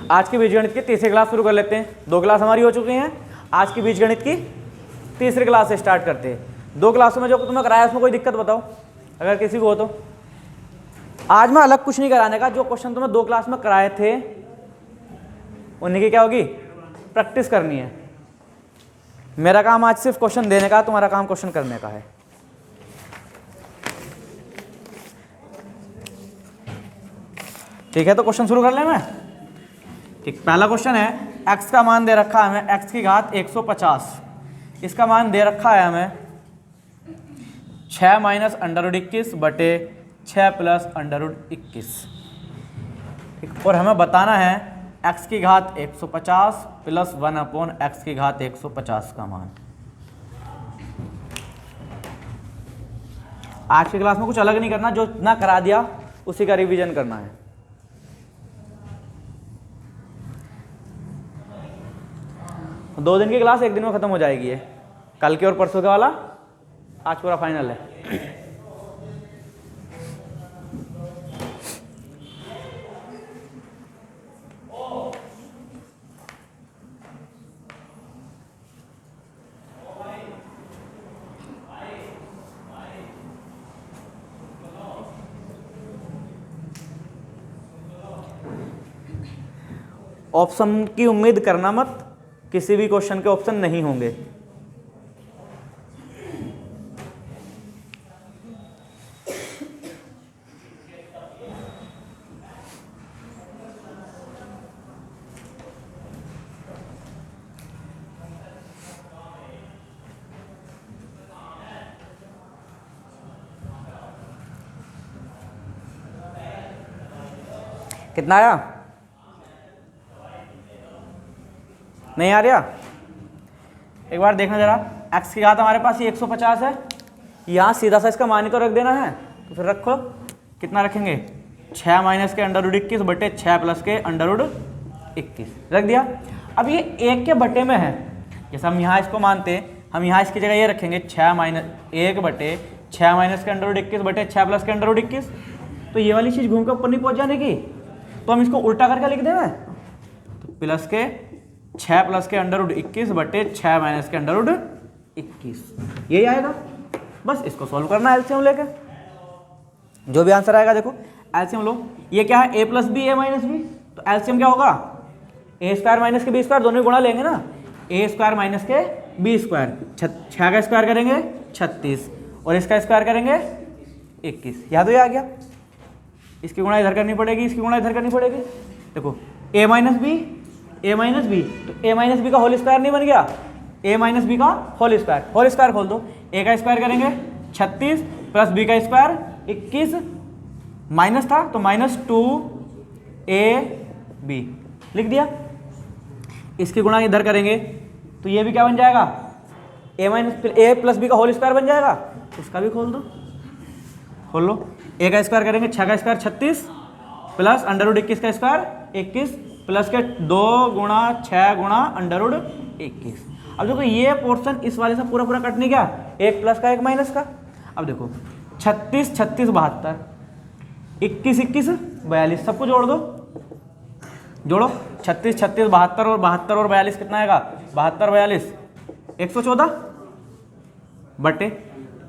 आज की बीजगणित की तीसरी क्लास शुरू कर लेते हैं। 2 क्लास हमारी हो चुकी हैं, आज की बीजगणित की तीसरी क्लास से स्टार्ट करते हैं। 2 क्लासों में जो तुम्हें कराया उसमें कोई दिक्कत बताओ अगर किसी को हो तो। आज मैं अलग कुछ नहीं कराने का, जो क्वेश्चन तुम्हें 2 क्लास में कराए थे उन्हीं की क्या होगी, प्रैक्टिस करनी है। मेरा काम आज सिर्फ क्वेश्चन देने का, तुम्हारा काम क्वेश्चन करने का है। ठीक है, तो क्वेश्चन शुरू कर लें मैं। ठीक, पहला क्वेश्चन है, x का मान दे रखा है हमें x की घात 150, इसका मान दे रखा है हमें 6 माइनस अंडर रूट 21 बटे 6 प्लस अंडर रूट 21। ठीक, और हमें बताना है x की घात 150 प्लस 1 अपॉन x की घात 150 का मान। आज की क्लास में कुछ अलग नहीं करना, जो ना करा दिया उसी का रिवीजन करना है। दो दिन की क्लास एक दिन में खत्म हो जाएगी है, कल के और परसों के वाला आज पूरा फाइनल है। ऑप्शन की उम्मीद करना मत, किसी भी क्वेश्चन के ऑप्शन नहीं होंगे। कितना आया? नहीं आ रहा? एक बार देखना जरा, x की घात हमारे पास ये 150 है, यहाँ सीधा सा इसका मान ही तो रख देना है, तो फिर रखो। कितना रखेंगे? 6 माइनस के अंडर रूट 21 बटे 6 प्लस के अंडर रूट 21 रख दिया। अब ये 1 के बटे में है, जैसे हम यहाँ इसको मानते हैं, हम यहाँ इसकी जगह ये रखेंगे 6 माइनस 1 बटे 6 माइनस के अंडर रूट 21 बटे 6 प्लस के अंडर रूट 21। तो ये वाली चीज़ घूम के ऊपर नहीं पहुँच जाने की, तो हम इसको उल्टा करके लिख देंगे, तो प्लस के 6 प्लस के अंडर रूट 21 बटे 6 माइनस के अंडर रूट 21, यही आएगा। बस इसको सॉल्व करना है एलसीएम लेके, जो भी आंसर आएगा। देखो एलसीएम लो, ये क्या है, a plus B A minus B, तो एलसीएम क्या होगा, ए स्क्वायर माइनस के बी स्क्वायर, दोनों गुणा लेंगे ना, ए स्क्वायर माइनस के बी स्क्वायर, 6 का स्क्वायर करेंगे 36 और इसका स्क्वायर करेंगे 21, याद हो आ गया। इसकी गुणा इधर करनी पड़ेगी, इसकी गुणा इधर करनी पड़ेगी। देखो a माइनस बी, तो a माइनस बी का होल स्क्वायर नहीं बन गया, a माइनस बी का होल स्क्वायर खोल दो, a का स्क्वायर करेंगे 36 प्लस b का स्क्वायर 21, माइनस था तो माइनस 2ab लिख दिया। इसकी गुणा इधर करेंगे तो ये भी क्या बन जाएगा, a प्लस बी का होल स्क्वायर बन जाएगा, उसका भी खोल दो, खोल लो। a का स्क्वायर करेंगे 6 का स्क्वायर 36 प्लस अंडर रूट 21 का स्क्वायर 21 प्लस के 2 गुणा 6 गुणा अंडर रूट 21। अब देखो ये पोर्शन इस वाले से पूरा पूरा कट नहीं गया, एक प्लस का एक माइनस का। अब देखो 36 36 72, 21 21 42, सबको जोड़ दो, जोड़ो 36 36 72 और 42 कितना आएगा, 72 42 114 बटे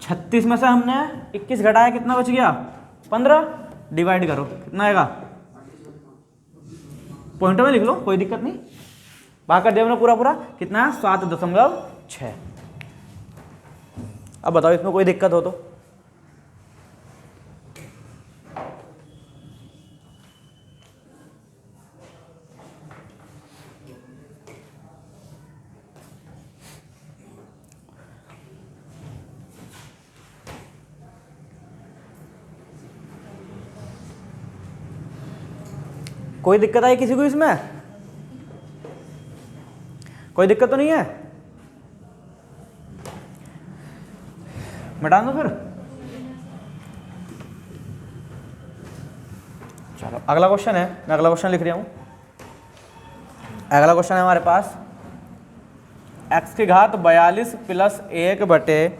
36 में से हमने 21 घटाया, कितना बच गया 15, डिवाइड करो कितना आएगा, पॉइंट में लिख लो कोई दिक्कत नहीं, भाग कर देना पूरा पूरा, कितना है 7.6। अब बताओ इसमें कोई दिक्कत हो तो। कोई दिक्कत आई किसी को इसमें? कोई दिक्कत तो नहीं है? मिटा दो फिर। चलो अगला क्वेश्चन है, मैं अगला क्वेश्चन लिख रहा हूं। अगला क्वेश्चन है हमारे पास, x की घात 42 प्लस 1 बटे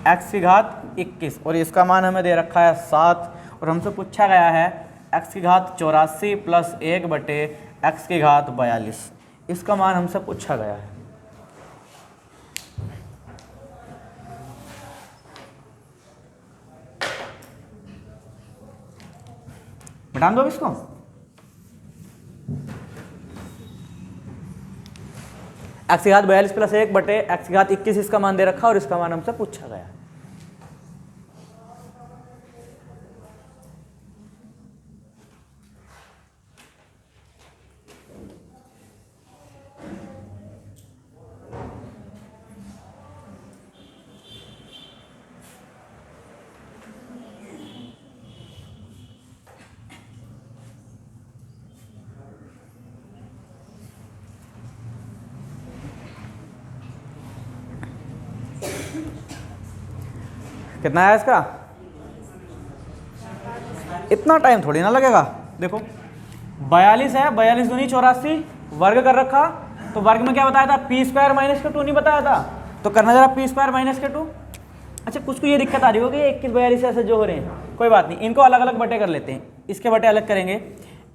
x की घात 21 और इसका मान हमें दे रखा है 7 और हमसे पूछा गया है एक्स की घात 84 प्लस 1 बटे एक्स की घात 42, इसका मान हमसे पूछा गया है। मिटान दो इसको। एक्स की घात 42 प्लस 1 बटे एक्स की घात 21 इसका मान दे रखा और इसका मान हमसे पूछा गया है। कितना है इसका? इतना टाइम थोड़ी ना लगेगा। देखो 42 है, 42 दूनी 84, वर्ग कर रखा, तो वर्ग में क्या बताया था? पी स्क्वायर माइनस के 2 नहीं बताया था, तो करना जरा पी स्क्वायर माइनस के 2। अच्छा कुछ को ये दिक्कत आ रही होगी 21 42 ऐसे जो हो रहे हैं, कोई बात नहीं, इनको अलग अलग बटे कर लेते हैं। इसके बटे अलग करेंगे,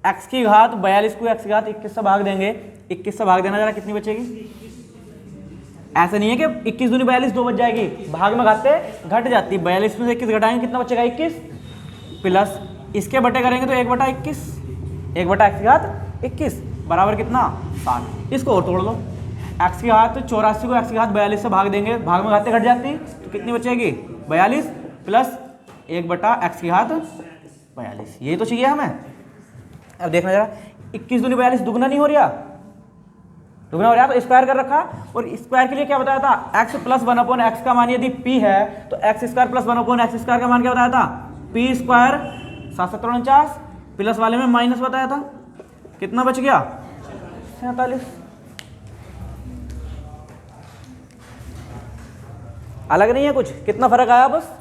एक्स की घात 42 को एक्स की घात 21 से भाग देंगे, 21 से भाग देना जरा कितनी बचेगी? ऐसा नहीं है कि 21 दूनी 42 2 बच जाएगी, भाग में घाते घट जाती है, 42 में से 21 घटाएंगे कितना बचेगा? 21 प्लस इसके बटे करेंगे तो 1 बटा 21, 1 बटा एक्स की घात 21 बराबर कितना? 7। इसको और तोड़ लो, एक्स की घात 84 को एक्स की घात 42 से भाग देंगे, भाग में घाते घट जाती तो कितनी बचेगी? 42 प्लस 1 बटा एक्स की घात 42, यही तो चाहिए हमें। अब देखना जरा, 21 दूनी 42 दुगना नहीं हो रहा? दुगना हो रहा तो स्क्वायर कर रखा, और स्क्वायर के लिए क्या बताया था? एक्स प्लस 1/x का मान यदि p है तो x square plus 1/x square का मान क्या बताया था? p स्क्वायर 749 प्लस वाले में माइनस बताया था, कितना बच गया? 47। अलग नहीं है कुछ, कितना फर्क आया बस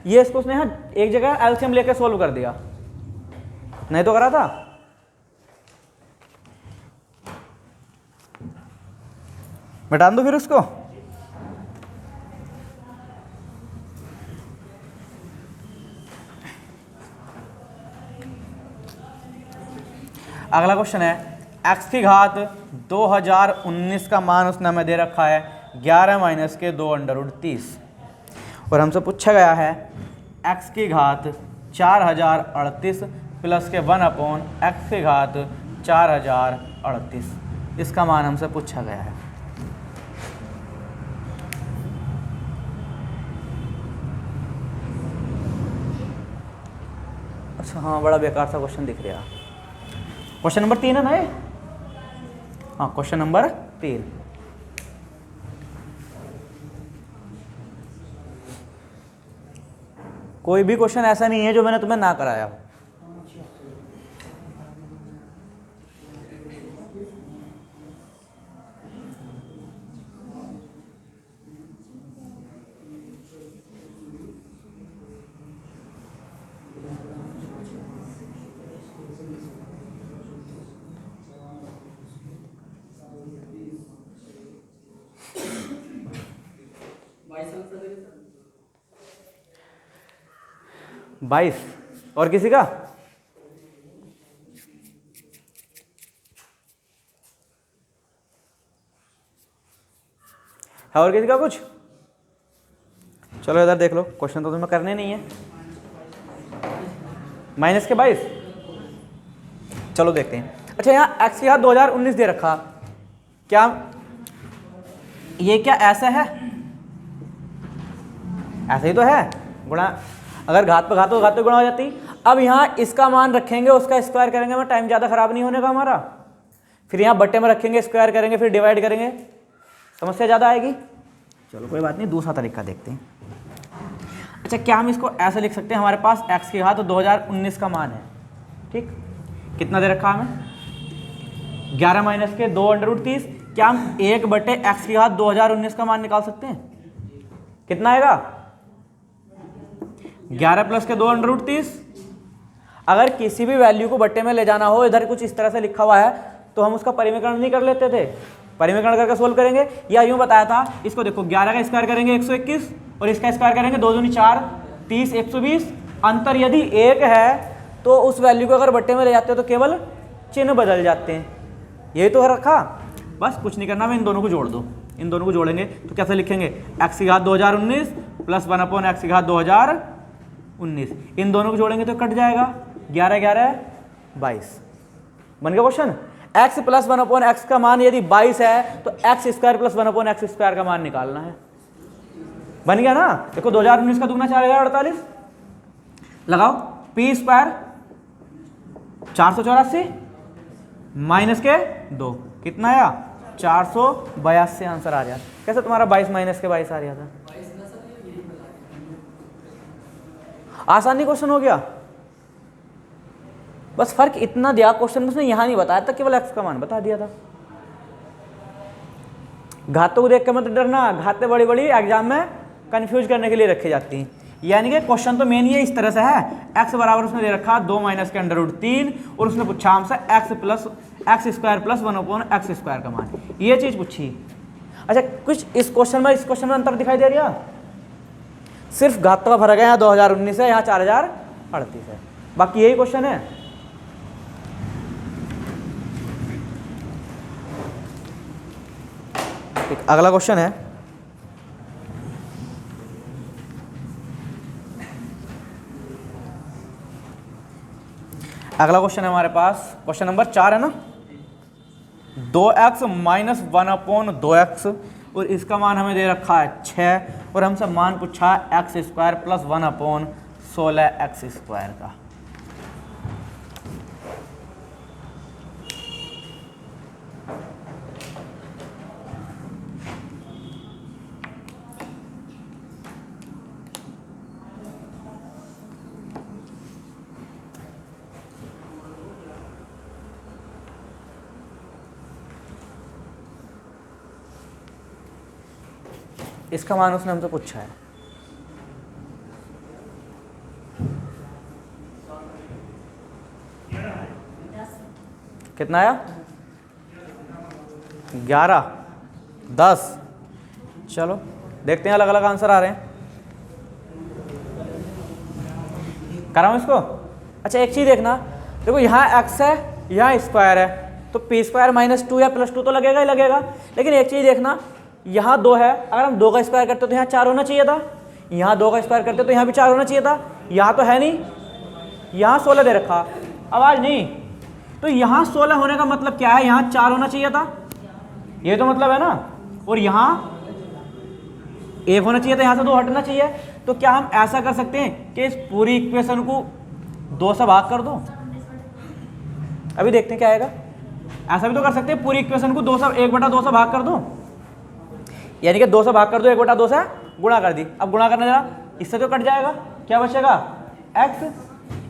ये, इसको उसने यहाँ एक जगह एलसीएम लेके सोल्व कर दिया, नहीं तो करा था। मिटा दो फिर उसको। अगला क्वेश्चन है, x की घात 2019 का मान उसने हमें दे रखा है 11 माइनस के 2√30, और हमसे पूछा गया है x की घात 4038 प्लस के 1/x की घात 4038, इसका मान हमसे पूछा गया है। अच्छा हाँ, बड़ा बेकार सा क्वेश्चन दिख रहा है। क्वेश्चन नंबर 3 है ना ये? हाँ क्वेश्चन नंबर 3। कोई भी क्वेश्चन ऐसा नहीं है जो मैंने तुम्हें ना कराया हो। बाईस और किसी का? है और किसी का कुछ? चलो इधर देख लो, क्वेश्चन तो तुम्हें करने नहीं है। माइनस के 22, चलो देखते हैं। अच्छा यहाँ एक्स की घात 2019 दे रखा, क्या ये क्या ऐसा है? ऐसा ही तो है, गुणा, अगर घात पे घात तो घात पे गुणा हो जाती। अब यहाँ इसका मान रखेंगे, उसका स्क्वायर करेंगे, में टाइम ज़्यादा खराब नहीं होने का हमारा। फिर यहाँ बट्टे में रखेंगे, स्क्वायर करेंगे, फिर डिवाइड करेंगे, समस्या ज़्यादा आएगी। चलो कोई बात नहीं, दूसरा तरीका देखते हैं। अच्छा क्या हम इसको ऐसे लिख सकते हैं, हमारे पास एक्स की घात 2019 का मान है, ठीक, कितना दे रखा हमें? 11 माइनस के 2√30। क्या हम 1 बटे एक्स की घात 2019 का मान निकाल सकते हैं? कितना आएगा? 11 प्लस के 2√30। अगर किसी भी वैल्यू को बट्टे में ले जाना हो, इधर कुछ इस तरह से लिखा हुआ है, तो हम उसका परिमीकरण नहीं कर लेते थे? परिमीकरण करके सोल्व करेंगे, या यूं बताया था, इसको देखो 11 का स्क्वायर करेंगे 121, और इसका स्क्वायर करेंगे 2 दूनी 4, 30, 120। अंतर यदि 1 है तो उस वैल्यू को अगर बट्टे में ले जाते हो तो केवल चिन्ह बदल जाते हैं। यही तो है रखा, बस कुछ नहीं करना, मैं इन दोनों को जोड़ दो। इन दोनों को जोड़ेंगे तो कैसे लिखेंगे, x की घात 2019 प्लस 1/x की घात 2019। इन दोनों को जोड़ेंगे तो कट जाएगा, 11 11 22। बन गया क्वेश्चन। x प्लस 1/x का मान यदि 22 है तो x square plus 1/x square का मान निकालना है। बन गया ना। देखो 2019 का दुगना 4048 लगाओ, p स्क्वायर 484 माइनस के 2 कितना आया 482 आंसर आ गया। कैसे तुम्हारा 22 माइनस के 22 आ रहा था? आसानी क्वेश्चन हो गया। बस फर्क इतना दिया, क्वेश्चन में उसने यहां नहीं बताया था, केवल x का मान बता दिया था। घातों को देख के मत डरना, घातें बड़ी बड़ी एग्जाम में कंफ्यूज करने के लिए रखी जाती हैं। यानी कि क्वेश्चन तो मेन ये इस तरह से है, x बराबर उसने दे रखा 2 माइनस के √3 और उसने पूछा हमसे x square plus 1/x square का मान, ये चीज पूछी। अच्छा कुछ इस क्वेश्चन में अंतर दिखाई दे रहा, सिर्फ घातों का फर्क है, यहाँ 2019 है, यहाँ 4038 है, बाकी यही क्वेश्चन है। एक अगला क्वेश्चन है, अगला क्वेश्चन है हमारे पास, क्वेश्चन नंबर 4 है ना, 2x माइनस 1/2x और इसका मान हमें दे रखा है 6 और हमसे मान पूछा है x square plus 1/16x square का। इसका मान उसने हमसे पूछा है। कितना आया 11 10। चलो देखते हैं अलग अलग आंसर आ रहे हैं, कराऊं इसको। अच्छा एक चीज देखना, देखो यहाँ x है यहाँ स्क्वायर है तो p स्क्वायर माइनस 2 या प्लस 2 तो लगेगा ही लगेगा, लेकिन एक चीज देखना यहाँ 2 है, अगर हम 2 का स्क्वायर करते तो यहाँ 4 होना चाहिए था, यहाँ 2 का स्क्वायर करते तो यहाँ भी 4 होना चाहिए था, यहाँ तो है नहीं, यहाँ 16 दे रखा, आवाज नहीं, तो यहाँ 16 होने का मतलब क्या है, यहाँ 4 होना चाहिए था, ये तो मतलब है ना, और यहाँ 1 होना चाहिए था, यहाँ से 2 हटना चाहिए। तो क्या हम ऐसा कर सकते हैं कि इस पूरी इक्वेशन को 2 से भाग कर दो? अभी देखते हैं क्या आएगा। ऐसा भी तो कर सकते हैं, पूरी इक्वेशन को 1/2 से भाग कर दो, यानी कि 2 से भाग कर दो, 1/2 से गुणा कर दी। अब गुणा करना जरा, इससे तो कट जाएगा, क्या बचेगा x,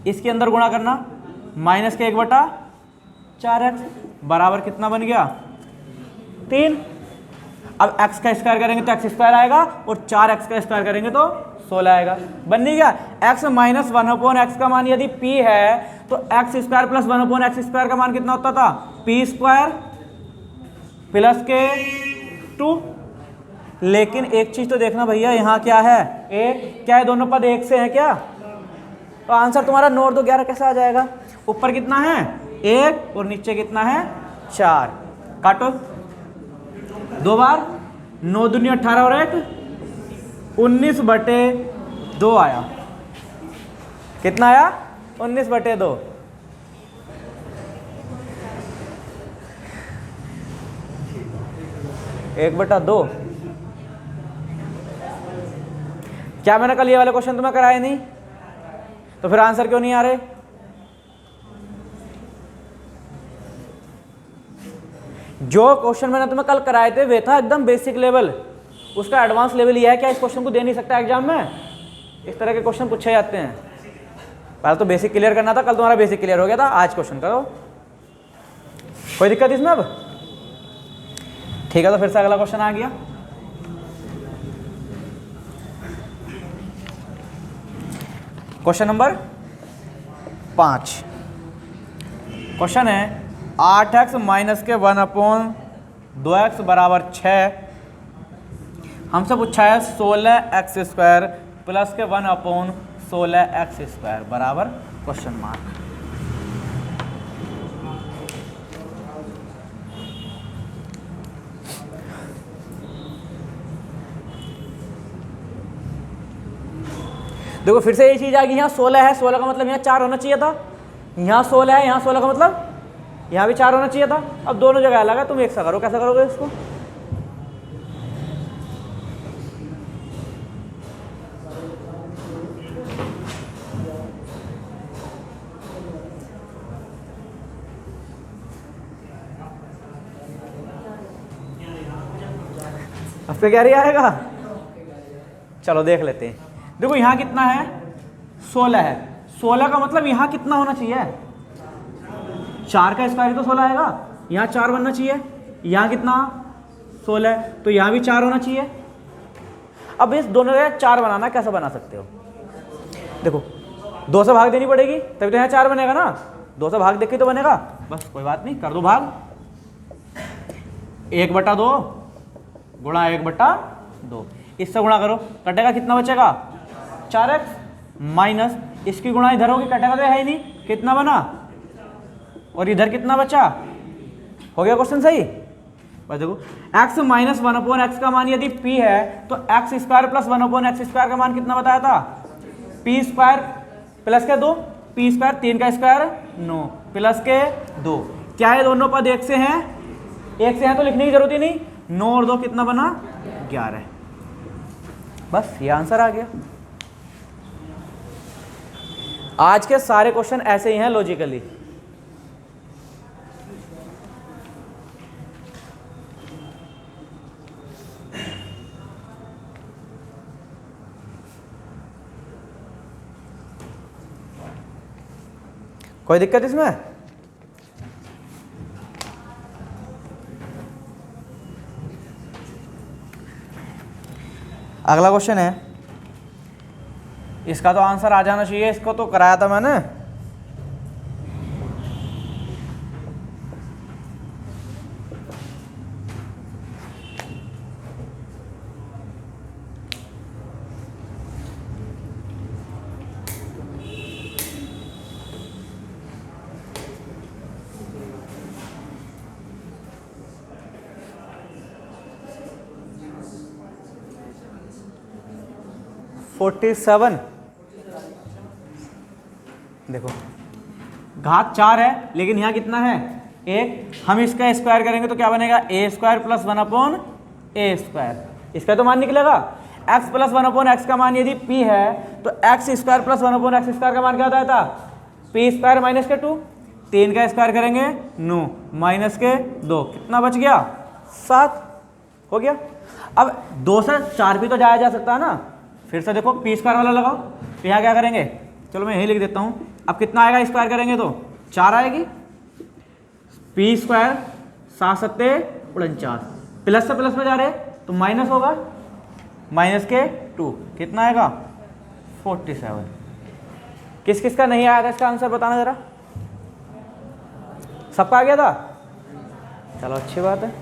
इसके अंदर गुणा करना माइनस के 1/4x बराबर कितना बन गया 3। अब x का स्क्वायर करेंगे तो x स्क्वायर आएगा और 4x का स्क्वायर करेंगे तो 16 आएगा। बन नहीं गया। x माइनस 1/x का मान यदि p है तो x square plus 1/x square का मान कितना होता था, p स्क्वायर प्लस के 2। लेकिन एक चीज तो देखना भैया, यहाँ क्या है a, क्या है दोनों पद एक से है क्या, तो आंसर तुम्हारा 9 और 2 11 कैसे आ जाएगा। ऊपर कितना है 1 और नीचे कितना है 4, काटो 2 बार, 9 दूनी 18 और 1 19/2 आया। कितना आया 19/2। एक बटा 2। क्या मैंने कल ये वाले क्वेश्चन तुम्हें कराए नहीं, तो फिर आंसर क्यों नहीं आ रहे। जो क्वेश्चन मैंने तुम्हें कल कराए थे वे था एकदम बेसिक लेवल, उसका एडवांस लेवल ये है क्या इस क्वेश्चन को दे नहीं सकता एग्जाम में, इस तरह के क्वेश्चन पूछे जाते हैं। पहले तो बेसिक क्लियर करना था, कल तुम्हारा बेसिक क्लियर हो गया था, आज क्वेश्चन करो। कोई दिक्कत इसमें अब? ठीक है, तो फिर से अगला क्वेश्चन आ गया। क्वेश्चन नंबर 5 क्वेश्चन है 8x माइनस के 1/2x बराबर 6। हमसे पूछा है 16x स्क्वायर प्लस के 1/16x स्क्वायर बराबर क्वेश्चन मार्क। देखो फिर से यही चीज़ आ गई, यहाँ 16 है, 16 का मतलब यहाँ 4 होना चाहिए था, यहाँ 16 है, यहाँ 16 का मतलब यहाँ भी 4 होना चाहिए था। अब दोनों जगह अलग है, तुम एक सा करो, कैसा करोगे इसको? अब पे क्या रही आएगा? चलो देख लेते हैं। देखो यहाँ कितना है? 16 है। 16 का मतलब यहाँ कितना होना चाहिए? 4 का स्क्वायर तो 16 आएगा, यहाँ 4 बनना चाहिए। यहाँ कितना? 16 है, तो यहाँ भी 4 होना चाहिए। अब इस दोनों का 4 बनाना कैसे बना सकते हो? देखो 2 से भाग देनी पड़ेगी, तभी तो यहाँ 4 बनेगा ना। 2 से भाग देख के तो बनेगा। बस कोई बात नहीं, कर दो भाग। 1/2 गुणा 1/2, इससे गुणा करो, कटेगा कितना बचेगा? 4x माइनस इसकी गुणा इधर होगी, कटेगा तो है ही नहीं, कितना बना? और इधर कितना बचा? हो गया क्वेश्चन सही? बस देखो x माइनस 1/x का मान यदि p है तो x square plus 1/x square का मान कितना बताया था? p स्क्वायर प्लस के 2, p स्क्वायर 3 का स्क्वायर 9 प्लस के 2। क्या है? दोनों पद एक से हैं, एक से हैं तो लिखने की जरूरत ही नहीं। 9 और 2 कितना बना? 11। बस ये आंसर आ गया। आज के सारे क्वेश्चन ऐसे ही हैं लॉजिकली। कोई दिक्कत इसमें? अगला क्वेश्चन है, इसका तो आंसर आ जाना चाहिए, इसको तो कराया था मैंने। (47) देखो घात 4 है, लेकिन यहाँ कितना है? 1। हम इसका स्क्वायर करेंगे तो क्या बनेगा? a square plus 1/a square. इसका तो मान निकलेगा। x प्लस 1/x का मान यदि p है तो x square plus 1/x square का मान क्या होता था? p स्क्वायर माइनस के 2। 3 का स्क्वायर करेंगे 9 माइनस के 2, कितना बच गया? 7 हो गया। अब 2 से 4 भी तो जाया जा सकता है ना। फिर से देखो p स्क्वायर वाला लगाओ, तो यहाँ क्या करेंगे? चलो मैं यही लिख देता हूँ। अब कितना आएगा स्क्वायर करेंगे तो? 4 आएगी। p स्क्वायर 7 सत्ते 49, प्लस से प्लस में जा रहे तो माइनस होगा, माइनस के 2, कितना आएगा? 47। किस किस का नहीं आया था इसका आंसर बताना जरा। सबका आ गया था? चलो अच्छी बात है।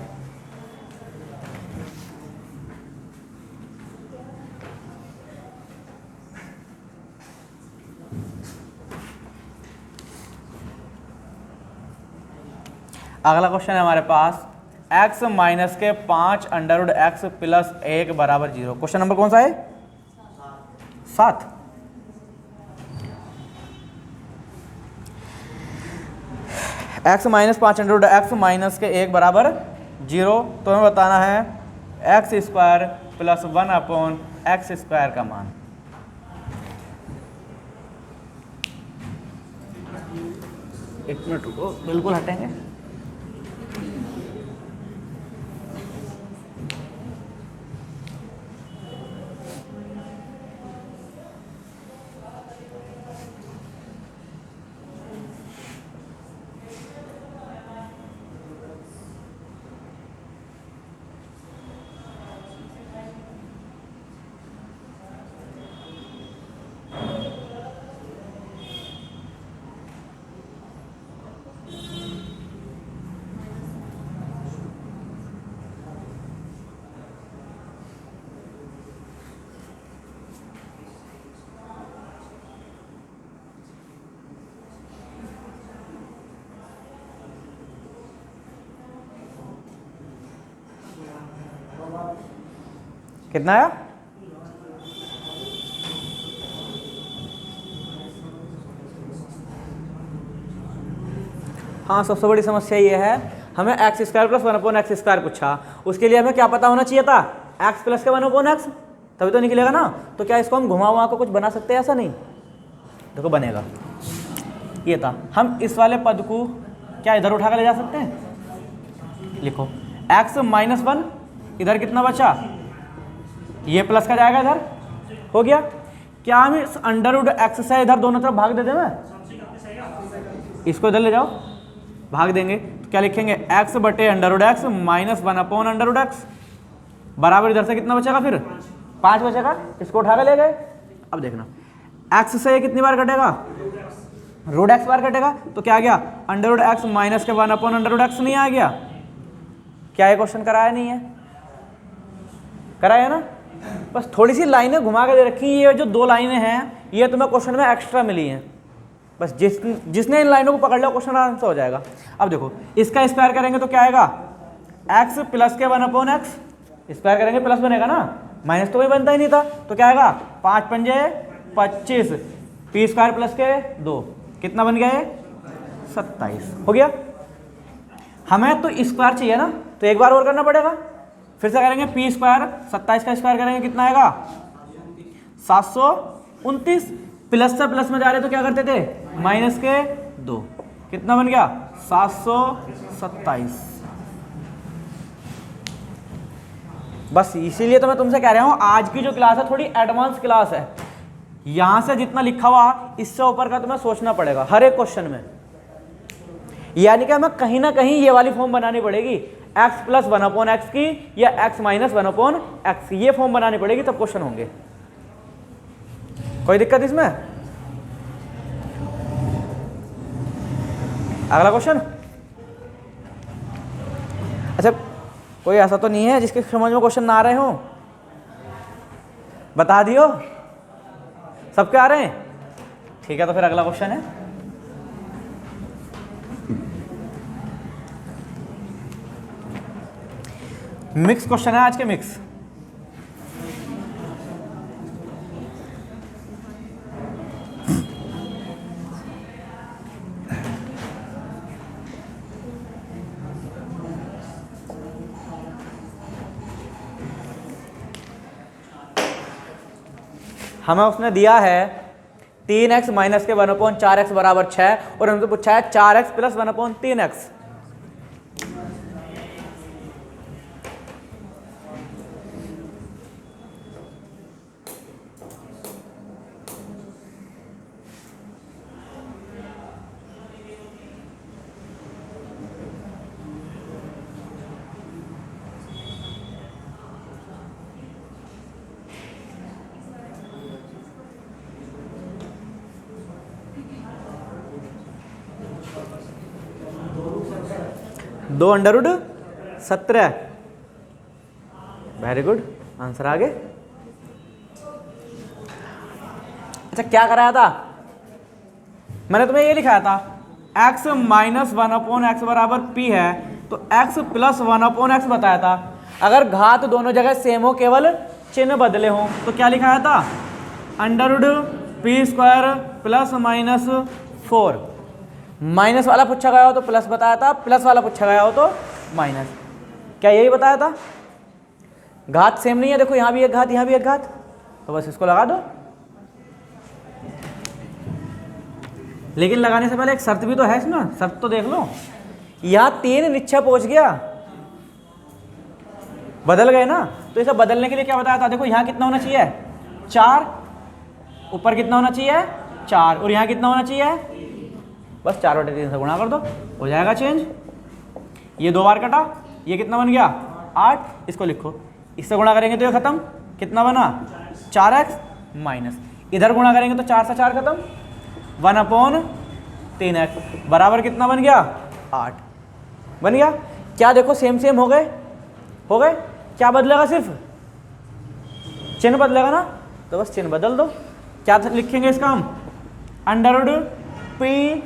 अगला क्वेश्चन है हमारे पास, x माइनस के 5 अंडर रूट x प्लस 1 बराबर 0। क्वेश्चन नंबर कौन सा है? 7। x minus 5 under root x minus के 1 बराबर 0। तो हमें बताना है x square plus 1/x square का मान। एक मिनट रुको, बिल्कुल हटेंगे। कितना आया? हाँ, सबसे बड़ी समस्या ये है, हमें एक्स स्क्वायर प्लस 1/x² पूछा, उसके लिए हमें क्या पता होना चाहिए था, एक्स प्लस के 1/x, तभी तो निकलेगा ना। तो क्या इसको हम घुमा वुमा को कुछ बना सकते हैं? ऐसा नहीं, देखो बनेगा, ये था। हम इस वाले पद को क्या इधर उठा कर ले जा सकते हैं? लिखो x - 1, इधर कितना बचा, ये प्लस का जाएगा इधर, हो गया। क्या हम इस √x से इधर दोनों तरफ भाग दे दें? मैं इसको इधर ले जाओ, भाग देंगे तो क्या लिखेंगे, x बटे √x - 1/√x बराबर इधर से कितना बचेगा, फिर 5 बचेगा, इसको उठा के ले गए। अब देखना x से ये कितनी बार कटेगा, √x बार कटेगा, तो क्या आ गया, √x माइनस के 1/√x नहीं आ गया? क्या ये क्वेश्चन कराया नहीं है? कराया ना, बस थोड़ी सी लाइनें घुमा के दे रखी, ये जो 2 लाइनें हैं ये तुम्हें क्वेश्चन में एक्स्ट्रा मिली हैं, बस जिसने इन लाइनों को पकड़ लिया क्वेश्चन आराम से हो जाएगा। अब देखो इसका स्क्वायर करेंगे तो क्या आएगा, x प्लस के 1/x, स्क्वायर करेंगे प्लस बनेगा ना, माइनस तो कोई बनता ही नहीं था, तो क्या आएगा, 5 पंजे 25, p² प्लस के 2, कितना बन गया ये, 27 हो गया। हमें तो स्क्वायर चाहिए ना, तो एक बार और करना पड़ेगा, फिर से करेंगे p², 27 का स्क्वायर करेंगे कितना आएगा, 729, प्लस से प्लस में जा रहे तो क्या करते थे, माइनस के 2, कितना बन गया, 727। बस इसीलिए तो मैं तुमसे कह रहा हूं आज की जो क्लास है थोड़ी एडवांस क्लास है, यहां से जितना लिखा हुआ इससे ऊपर का तुम्हें सोचना पड़ेगा हर एक क्वेश्चन में, यानी कि हमें कहीं ना कहीं ये वाली फॉर्म बनानी पड़ेगी, x + 1/x की या x - 1/x, ये फॉर्म बनानी पड़ेगी तब क्वेश्चन होंगे। कोई दिक्कत इसमें? अगला क्वेश्चन। अच्छा, कोई ऐसा तो नहीं है जिसके समझ में क्वेश्चन ना आ रहे हो? बता दियो, सबके आ रहे हैं? ठीक है, तो फिर अगला क्वेश्चन है, मिक्स क्वेश्चन है आज के, मिक्स। हमें उसने दिया है 3x माइनस के 1/4x बराबर 6, और हमसे पूछा है 4x प्लस 1/3x। दो √17, वेरी गुड, आंसर आगे। अच्छा, क्या कराया था मैंने तुम्हें, ये लिखाया था x - 1/x बराबर p है, तो x + 1/x बताया था। अगर घात दोनों जगह सेम हो, केवल चिन्ह बदले हो, तो क्या लिखाया था, √p² ± 4। माइनस वाला पूछा गया हो तो प्लस बताया था, प्लस वाला पूछा गया हो तो माइनस। क्या यही बताया था? घात सेम नहीं है, देखो यहां भी एक घात, यहां भी एक घात, तो बस इसको लगा दो। लेकिन लगाने से पहले एक शर्त भी तो है इसमें, शर्त तो देख लो। यहां 3 नीचे पहुंच गया, बदल गए ना, तो इसे बदलने के लिए क्या बताया था, देखो यहां कितना होना चाहिए, 4, ऊपर कितना होना चाहिए, 4, और यहां कितना होना चाहिए, बस 4/3 से गुणा कर दो, हो जाएगा चेंज। ये 2 बार कटा, ये कितना बन गया, 8, इसको लिखो, इससे गुणा करेंगे तो ये खत्म, कितना बना, 4x माइनस, इधर गुणा करेंगे तो 4 से 4 खत्म, 1/3x बराबर कितना बन गया, 8 बन गया। क्या देखो सेम सेम हो गए, हो गए। क्या बदलेगा, सिर्फ चिन्ह बदलेगा ना, तो बस चिन्ह बदल दो। क्या लिखेंगे इसका हम, √p²,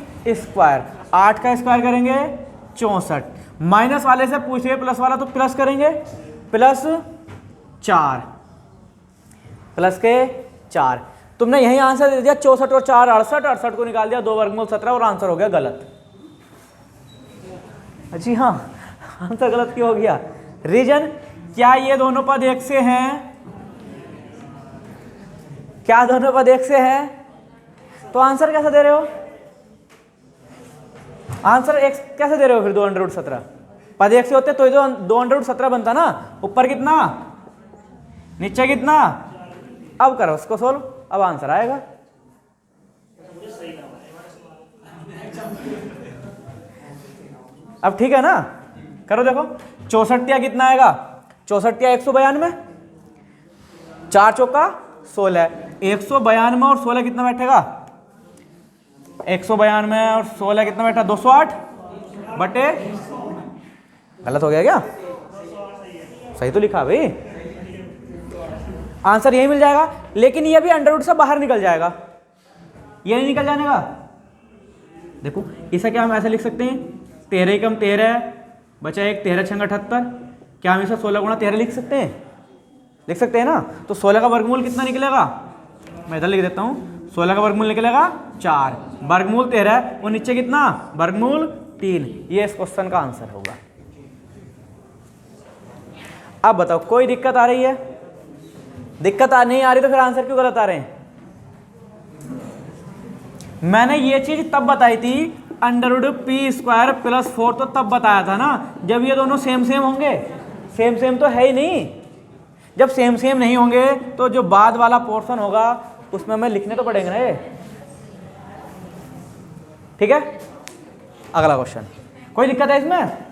8 का स्क्वायर करेंगे 64, माइनस वाले से पूछिए प्लस वाला, तो प्लस करेंगे, प्लस 4, प्लस के 4। तुमने यही आंसर दे दिया 64 और 4 68, 68 को निकाल दिया 2 वर्गमूल 17, और आंसर हो गया गलत। जी हाँ, आंसर गलत क्यों हो गया? रीजन, क्या ये दोनों पद एक से हैं? क्या दोनों पद एक से हैं? तो आंसर कैसे दे रहे हो? आंसर x कैसे दे रहे हो फिर? 2√17 पद एक से होते तो ये तो 2√17 बनता ना। ऊपर कितना, नीचे कितना? अब करो उसको सोल्व, अब आंसर आएगा। अब ठीक है ना, करो देखो। 64 कितना आएगा? 64 192, 4 चौका 16, 192 और 16 कितना बैठेगा? 192 और 16 कितना बैठा? 208 बटे, गलत हो गया क्या? सही तो लिखा भाई, आंसर यही मिल जाएगा। लेकिन ये भी अंडर रूट से बाहर निकल जाएगा, ये नहीं निकल जाने का। देखो इसे क्या हम ऐसे लिख सकते हैं, 13 कम 13 बचा 1, 13 छंग 78। क्या हम इसे 16 गुणा 13 लिख सकते हैं? लिख सकते हैं ना। तो 16 का वर्गमूल कितना निकलेगा? मैं इधर लिख देता हूँ, 16 का वर्गमूल निकलेगा 4, वर्गमूल 13 और नीचे कितना? वर्गमूल 3। ये इस क्वेश्चन का आंसर होगा। अब बताओ कोई दिक्कत आ रही है? दिक्कत नहीं आ रही तो फिर आंसर क्यों गलत आ रहे हैं? मैंने ये चीज तब बताई थी, √p² + 4 तो तब बताया था ना जब ये दोनों सेम सेम होंगे। सेम सेम तो है ही नहीं। जब सेम सेम नहीं होंगे तो जो बाद वाला पोर्शन होगा उसमें हमें लिखने तो पड़ेंगे ना ये। ठीक है, अगला क्वेश्चन। कोई दिक्कत है इसमें?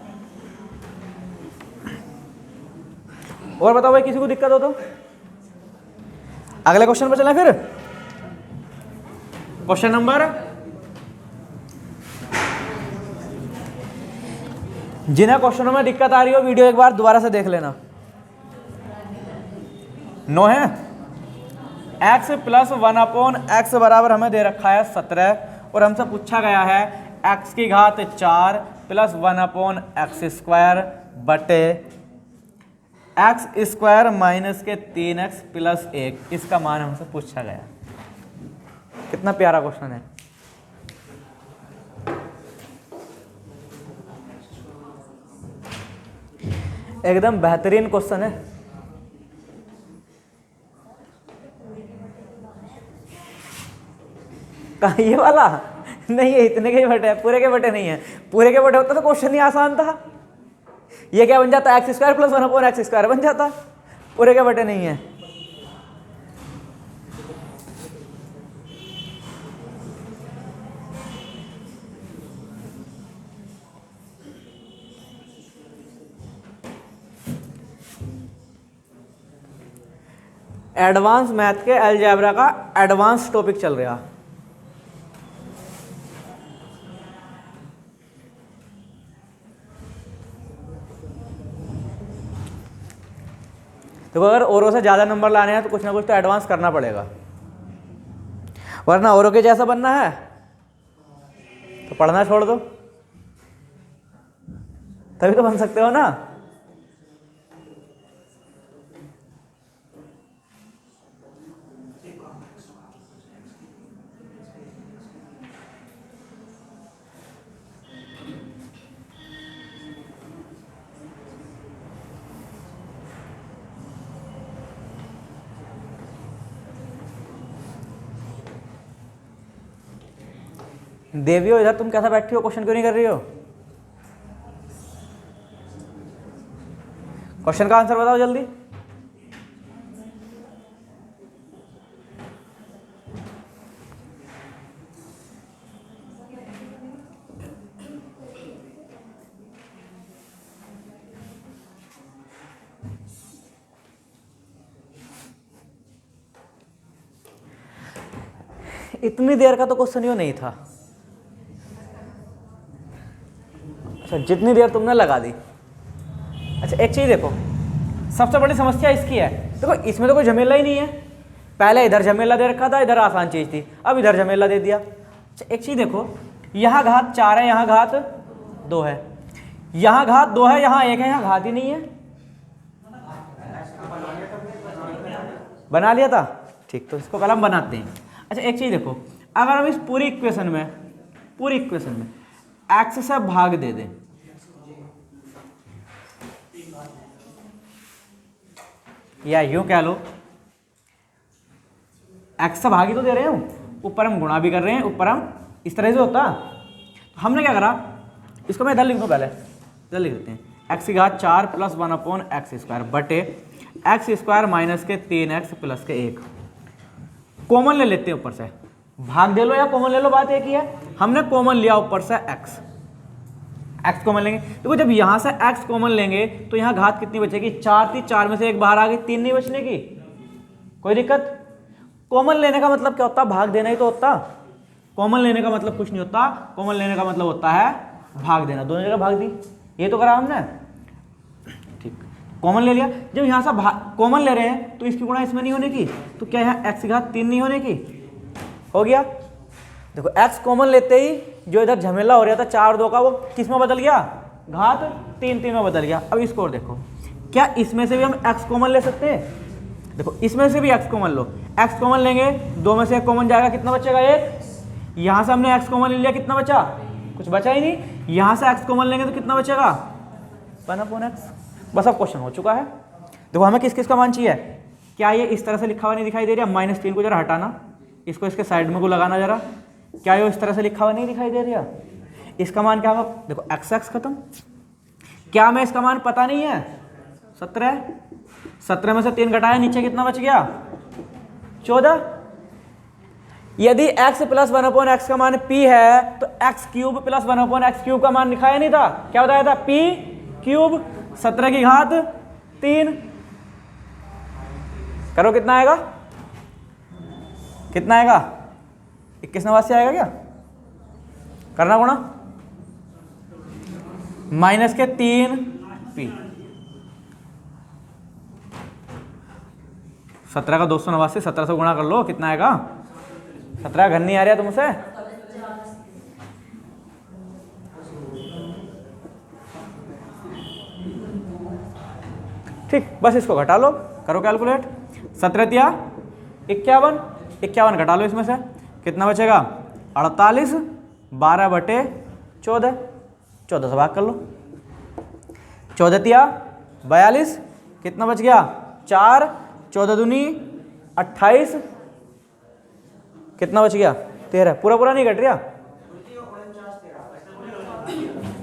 और बताओ भाई, किसी को दिक्कत हो तो। अगले क्वेश्चन पर चलें फिर। क्वेश्चन नंबर, जिन्हें क्वेश्चनों में दिक्कत आ रही हो वीडियो एक बार दोबारा से देख लेना। 9 है, x + 1/x बराबर हमें दे रखा है 17 और हमसे पूछा गया है x की घात 4 + 1/x² बटे x² - 3x + 1, इसका मान हमसे पूछा गया। कितना प्यारा क्वेश्चन है। एकदम बेहतरीन क्वेश्चन है। कहा ये वाला नहीं है, इतने के ही बटे है, पूरे के बटे नहीं है। पूरे के बटे होता तो क्वेश्चन ही आसान था। ये क्या बन जाता? x² + 1/x² बन जाता। पूरे के बटे नहीं है। एडवांस मैथ के अलजेब्रा का एडवांस टॉपिक चल रहा। तो अगर औरों से ज़्यादा नंबर लाने हैं तो कुछ ना कुछ तो एडवांस करना पड़ेगा, वरना औरों के जैसा बनना है तो पढ़ना छोड़ दो, तभी तो बन सकते हो ना। देवी हो इधर, तुम कैसा बैठी हो? क्वेश्चन क्यों नहीं कर रही हो? क्वेश्चन का आंसर बताओ जल्दी। इतनी देर का तो क्वेश्चन ही नहीं था। अच्छा, जितनी देर तुमने लगा दी। अच्छा एक चीज देखो, सबसे बड़ी समस्या इसकी है, देखो इसमें तो कोई झमेला ही नहीं है। पहले इधर झमेला दे रखा था, इधर आसान चीज थी, अब इधर झमेला दे दिया। अच्छा एक चीज देखो, यहाँ घात 4 है, यहाँ घात 2 है, यहाँ घात 2 है, यहाँ 1 है, यहाँ घात ही नहीं है। बना लिया था, ठीक, तो इसको कलम बनाते हैं। अच्छा एक चीज देखो, अगर हम इस पूरी इक्वेशन में x से भाग दे दें, या यूं कह लो, एक्स से भागी तो दे रहे हूँ, ऊपर हम गुणा भी कर रहे हैं, ऊपर हम इस तरह से होता। तो हमने क्या करा, इसको मैं इधर लिख दूँ, पहले इधर लिख देते हैं, एक्स की घात 4 प्लस 1 अपॉन एक्स स्क्वायर बटे एक्स स्क्वायर माइनस के 3x प्लस के 1। कॉमन ले लेते हैं ऊपर से, भाग दे लो या कॉमन ले लो, बात एक ही है। हमने कॉमन लिया ऊपर से x कॉमन लेंगे। देखो जब यहां से x कॉमन लेंगे तो यहां घात कितनी बचेगी, 4 थी, 4 में से एक बाहर आ गई, 3 नहीं बचने की, कोई दिक्कत। कॉमन लेने का मतलब क्या होता, भाग देना ही तो होता। कॉमन लेने का मतलब कुछ नहीं होता, कॉमन लेने का मतलब होता है भाग देना। दोनों जगह भाग दी, ये तो करा हमने, ठीक। कॉमन ले लिया, जब यहां से कॉमन ले रहे हैं तो इसकी गुणा इसमें नहीं होने की, तो क्या है x की घात 3 नहीं होने की, हो गया। देखो x कॉमन लेते ही जो इधर झमेला हो रहा था 4 और 2 का, वो किस में बदल गया, घात 3 में बदल गया। अब इसको और देखो, क्या इसमें से भी हम x कॉमन ले सकते हैं, देखो इसमें से भी x कॉमन लो, x कॉमन लेंगे, 2 में से 1 कॉमन जाएगा, कितना बचेगा 1। यहां से हमने x कॉमन ले लिया, कितना बचा, कुछ बचा ही नहीं। यहां से x कॉमन लेंगे तो कितना बचेगा 1/x। बस अब क्वेश्चन हो चुका है। देखो हमें किस किस का मान चाहिए, क्या ये इस तरह से लिखा हुआ नहीं दिखाई दे रहा, -3 को जरा हटाना, इसको इसके साइड में को लगाना जरा, क्या ये इस तरह से लिखा हुआ नहीं दिखाई दे रहा, इसका मान क्या होगा, देखो x खत्म। क्या हमें इसका मान पता नहीं है, 17 में से 3 घटाया, नीचे कितना बच गया 14। यदि x प्लस 1/x का मान p है तो x cube plus 1/x cube का मान लिखाया नहीं था, क्या बताया था, p क्यूब 17 की घात 3। करो कितना आएगा, कितना आएगा 21 नवासी आएगा क्या, करना गुणा, माइनस के 3p, 17 का 289, 17 से गुणा कर लो, कितना आएगा 17 घन नहीं आ रहा तुमसे, ठीक। बस इसको घटा लो, करो कैलकुलेट, 17 या 51, 51 घटा लो इसमें से, कितना बचेगा 48, 12/14, 14 से भाग कर लो, 14 या 42, कितना बच गया 4, 14 दूनी 28, कितना बच गया 13, पूरा पूरा नहीं घट रहा,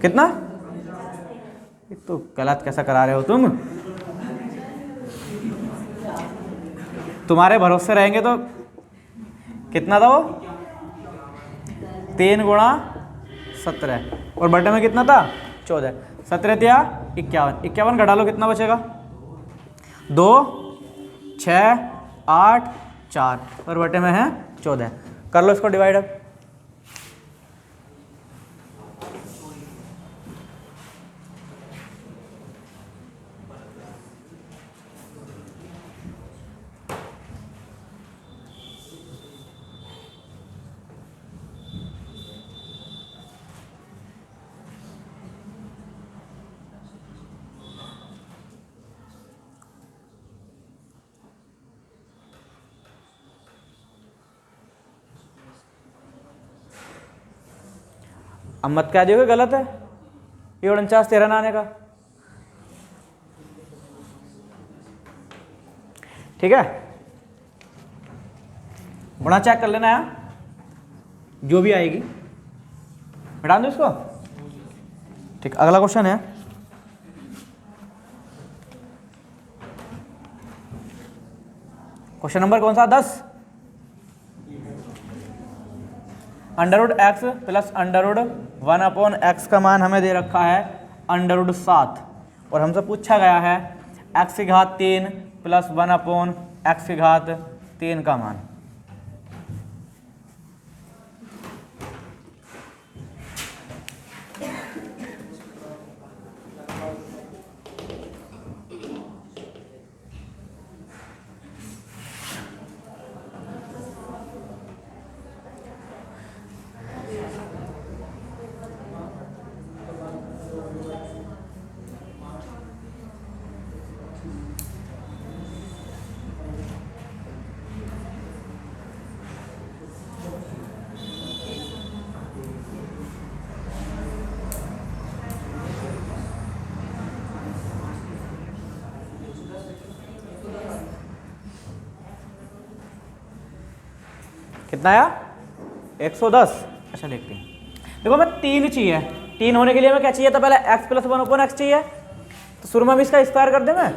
कितना, तो गलत कैसा करा रहे हो तुम, तुम्हारे भरोसे रहेंगे तो कितना था वो 3 गुणा 17 और बटे में कितना था 14, 17 या 51, 51 घटा लो, कितना बचेगा 2, 6, 8, 4 और बटे में है 14। कर लो इसको डिवाइड अब, अब मत कह दियो कि गलत है, ये 49 13 ना आने का, ठीक है। गुणा चेक कर लेना है, जो भी आएगी हटा दो इसको, ठीक। अगला क्वेश्चन है, क्वेश्चन नंबर कौन सा 10, √x प्लस √1/x का मान हमें दे रखा है √7 और हमसे पूछा गया है x की घात 3 प्लस 1/x की घात 3 का मान। कितना आया 110। अच्छा देखते हैं, देखो हमें 3 चाहिए, 3 होने के लिए हमें क्या चाहिए था, पहले x प्लस 1/x चाहिए, तो शुरू में हम इसका स्क्वायर कर दें। मैं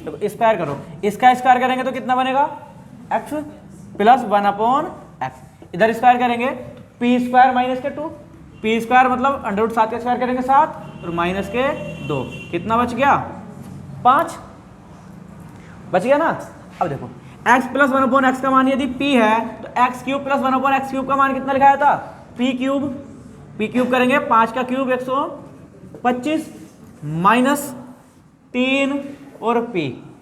देखो स्क्वायर करो, इसका स्क्वायर करेंगे तो कितना बनेगा x प्लस 1/x, इधर स्क्वायर करेंगे p स्क्वायर माइनस के 2, p स्क्वायर मतलब √7 का स्क्वायर करेंगे 7 और माइनस के 2, कितना बच गया 5 बच गया ना। अब देखो x प्लस 1/x का मान यदि p है तो x cube plus 1/x cube का मान कितना लिखाया था p क्यूब करेंगे 5 का क्यूब 125 माइनस 3 और p,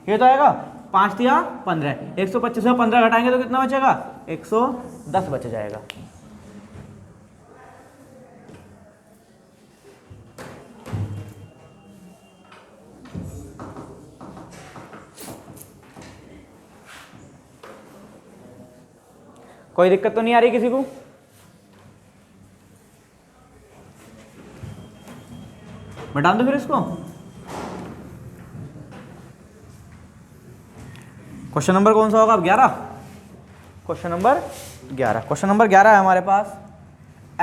ये तो आएगा 5 या 15, 125 में 15 घटाएंगे तो कितना बचेगा 110 बच जाएगा। कोई दिक्कत तो नहीं आ रही किसी को? बता दो फिर इसको। क्वेश्चन नंबर कौन सा होगा अब 11? क्वेश्चन नंबर 11 है हमारे पास।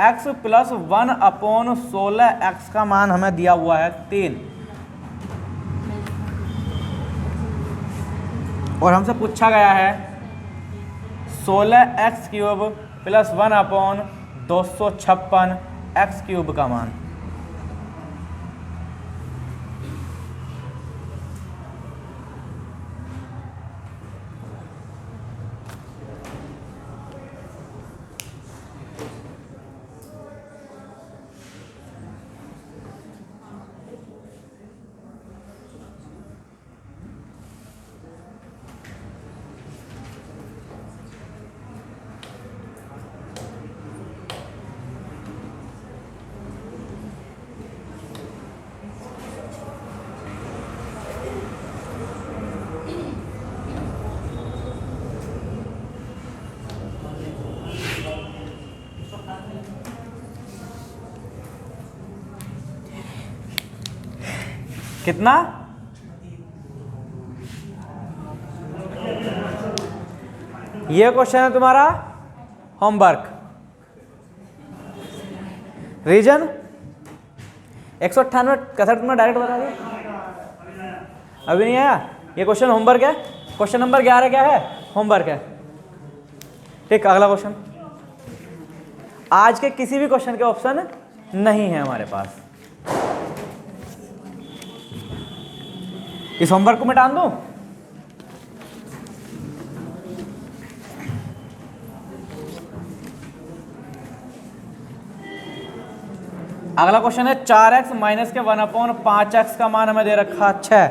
x प्लस 1/16 x का मान हमें दिया हुआ है 3 और हमसे पूछा गया है 16x cube plus 1/256 x cube का मान। कितना? ये क्वेश्चन है तुम्हारा होमवर्क, रीजन 198 61 में डायरेक्ट बता दिया, अभी नहीं आया। ये क्वेश्चन होमवर्क है, क्वेश्चन नंबर 11 क्या है होमवर्क है। ठीक, अगला क्वेश्चन। आज के किसी भी क्वेश्चन के ऑप्शन नहीं है हमारे पास, इस होमवर्क को मिटा दूं। अगला क्वेश्चन है 4x माइनस के 1/5x का मान हमें दे रखा 6,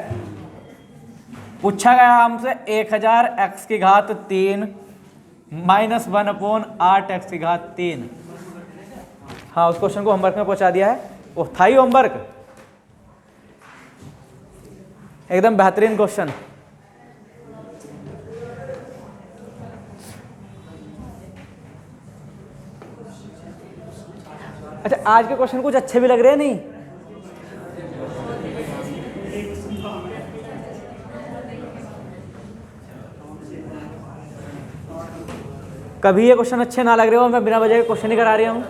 पूछा गया हमसे 1000x की घात 3 माइनस 1/8x की घात 3। हाँ, उस क्वेश्चन को होमवर्क में पहुंचा दिया है, वो था ही होमवर्क, एकदम बेहतरीन क्वेश्चन। अच्छा, आज के क्वेश्चन कुछ अच्छे भी लग रहे हैं नहीं? कभी ये क्वेश्चन अच्छे ना लग रहे हो, मैं बिना वजह के क्वेश्चन ही करा रही हूं।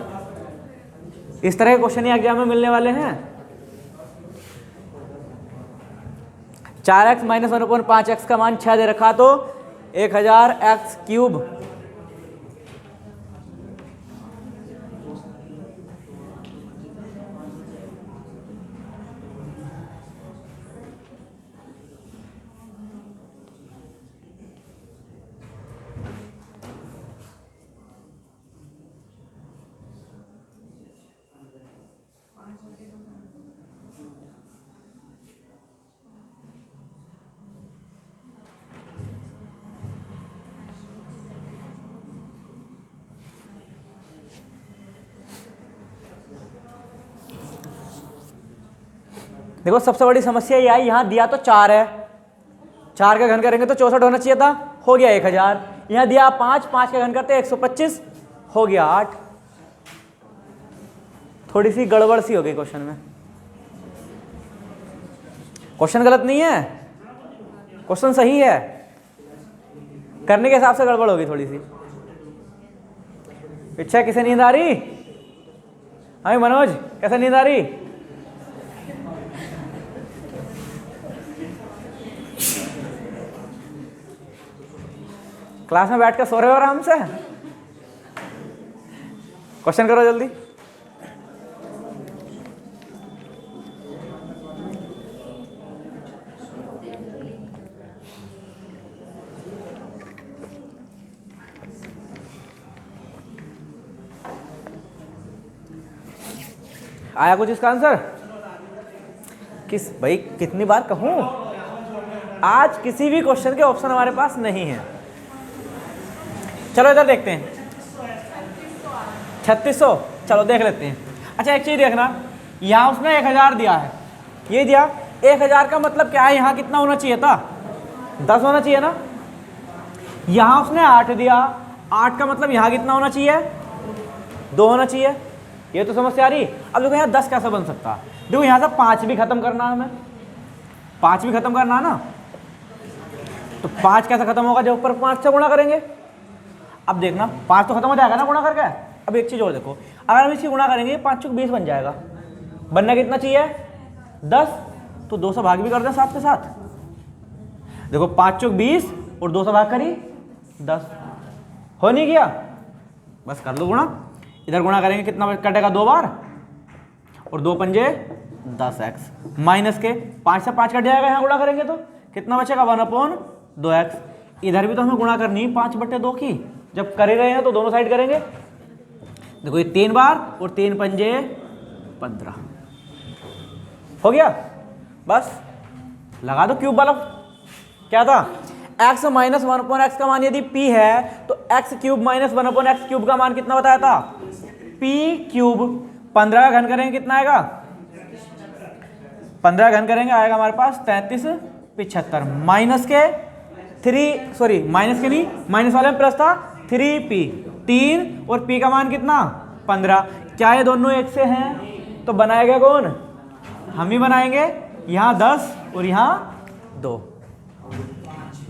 इस तरह के क्वेश्चन ही एग्जाम में मिलने वाले हैं। 4x माइनस 1/5x का मान 6 दे रखा, तो 1000x क्यूब देखो सबसे बड़ी समस्या ये आई, यहाँ दिया तो 4 है, 4 का घन करेंगे तो 64 होना चाहिए था, हो गया 1000। यहाँ दिया 5, 5 का घन करते 125, हो गया 8। थोड़ी सी गड़बड़ सी हो गई क्वेश्चन में। क्वेश्चन गलत नहीं है, क्वेश्चन सही है, करने के हिसाब से गड़बड़ होगी थोड़ी सी। पीछे किसे नींद आ रही? हाँ मनोज, कैसे नींद आ रही? क्लास में बैठ कर सो रहे हो आराम से? क्वेश्चन करो जल्दी। आया कुछ इसका आंसर? किस भाई कितनी बार कहूं, आज किसी भी क्वेश्चन के ऑप्शन हमारे पास नहीं है। चलो इधर देखते हैं। 3600, चलो देख लेते हैं। अच्छा एक चीज देखना, यहाँ उसने 1000 दिया है, ये दिया 1000 का मतलब क्या है, यहाँ कितना होना चाहिए था? 10 होना चाहिए ना। यहाँ उसने 8 दिया, 8 का मतलब यहाँ कितना होना चाहिए? 2 होना चाहिए। ये तो समस्या आ रही। अब देखो यहाँ 10 कैसे बन सकता? देखो यहाँ से 5 भी खत्म करना है हमें, 5 भी खत्म करना है ना, तो 5 कैसे खत्म होगा? जब ऊपर 5 से गुणा करेंगे। अब देखना 5 तो खत्म हो जाएगा ना गुणा करके। अब एक चीज और देखो, अगर हम इसकी गुणा करेंगे 5 चौक 20 बन जाएगा। बनना कितना चाहिए? 10, तो 2 से भाग भी कर दें साथ के साथ। देखो 5 चौक 20 और 2 से भाग करी 10, हो नहीं गया? बस कर लो गुणा। इधर गुणा करेंगे कितना कटेगा? 2 बार, और 2 पंजे 10x माइनस के 5 से 5 कट जाएगा। यहाँ गुणा करेंगे तो कितना बचेगा? 1/2x। इधर भी तो हमें गुणा करनी 5/2 की, जब कर ही रहे हैं तो दोनों साइड करेंगे। देखो ये 3 बार और 3 पंजे 15 हो गया। बस लगा दो क्यूब वाला। क्या था? x माइनस 1/x का मान यदि p है तो x cube minus 1/x cube का मान कितना बताया था? p cube. 15 का घन करेंगे कितना आएगा? 15 का घन करेंगे आएगा हमारे पास 3375 माइनस के 3, सॉरी माइनस के नहीं, माइनस वाले में प्लस था 3p, 3 और p का मान कितना? 15। क्या ये दोनों एक से हैं? तो बनाएगा कौन? हम ही बनाएंगे। यहाँ 10 और यहाँ 2,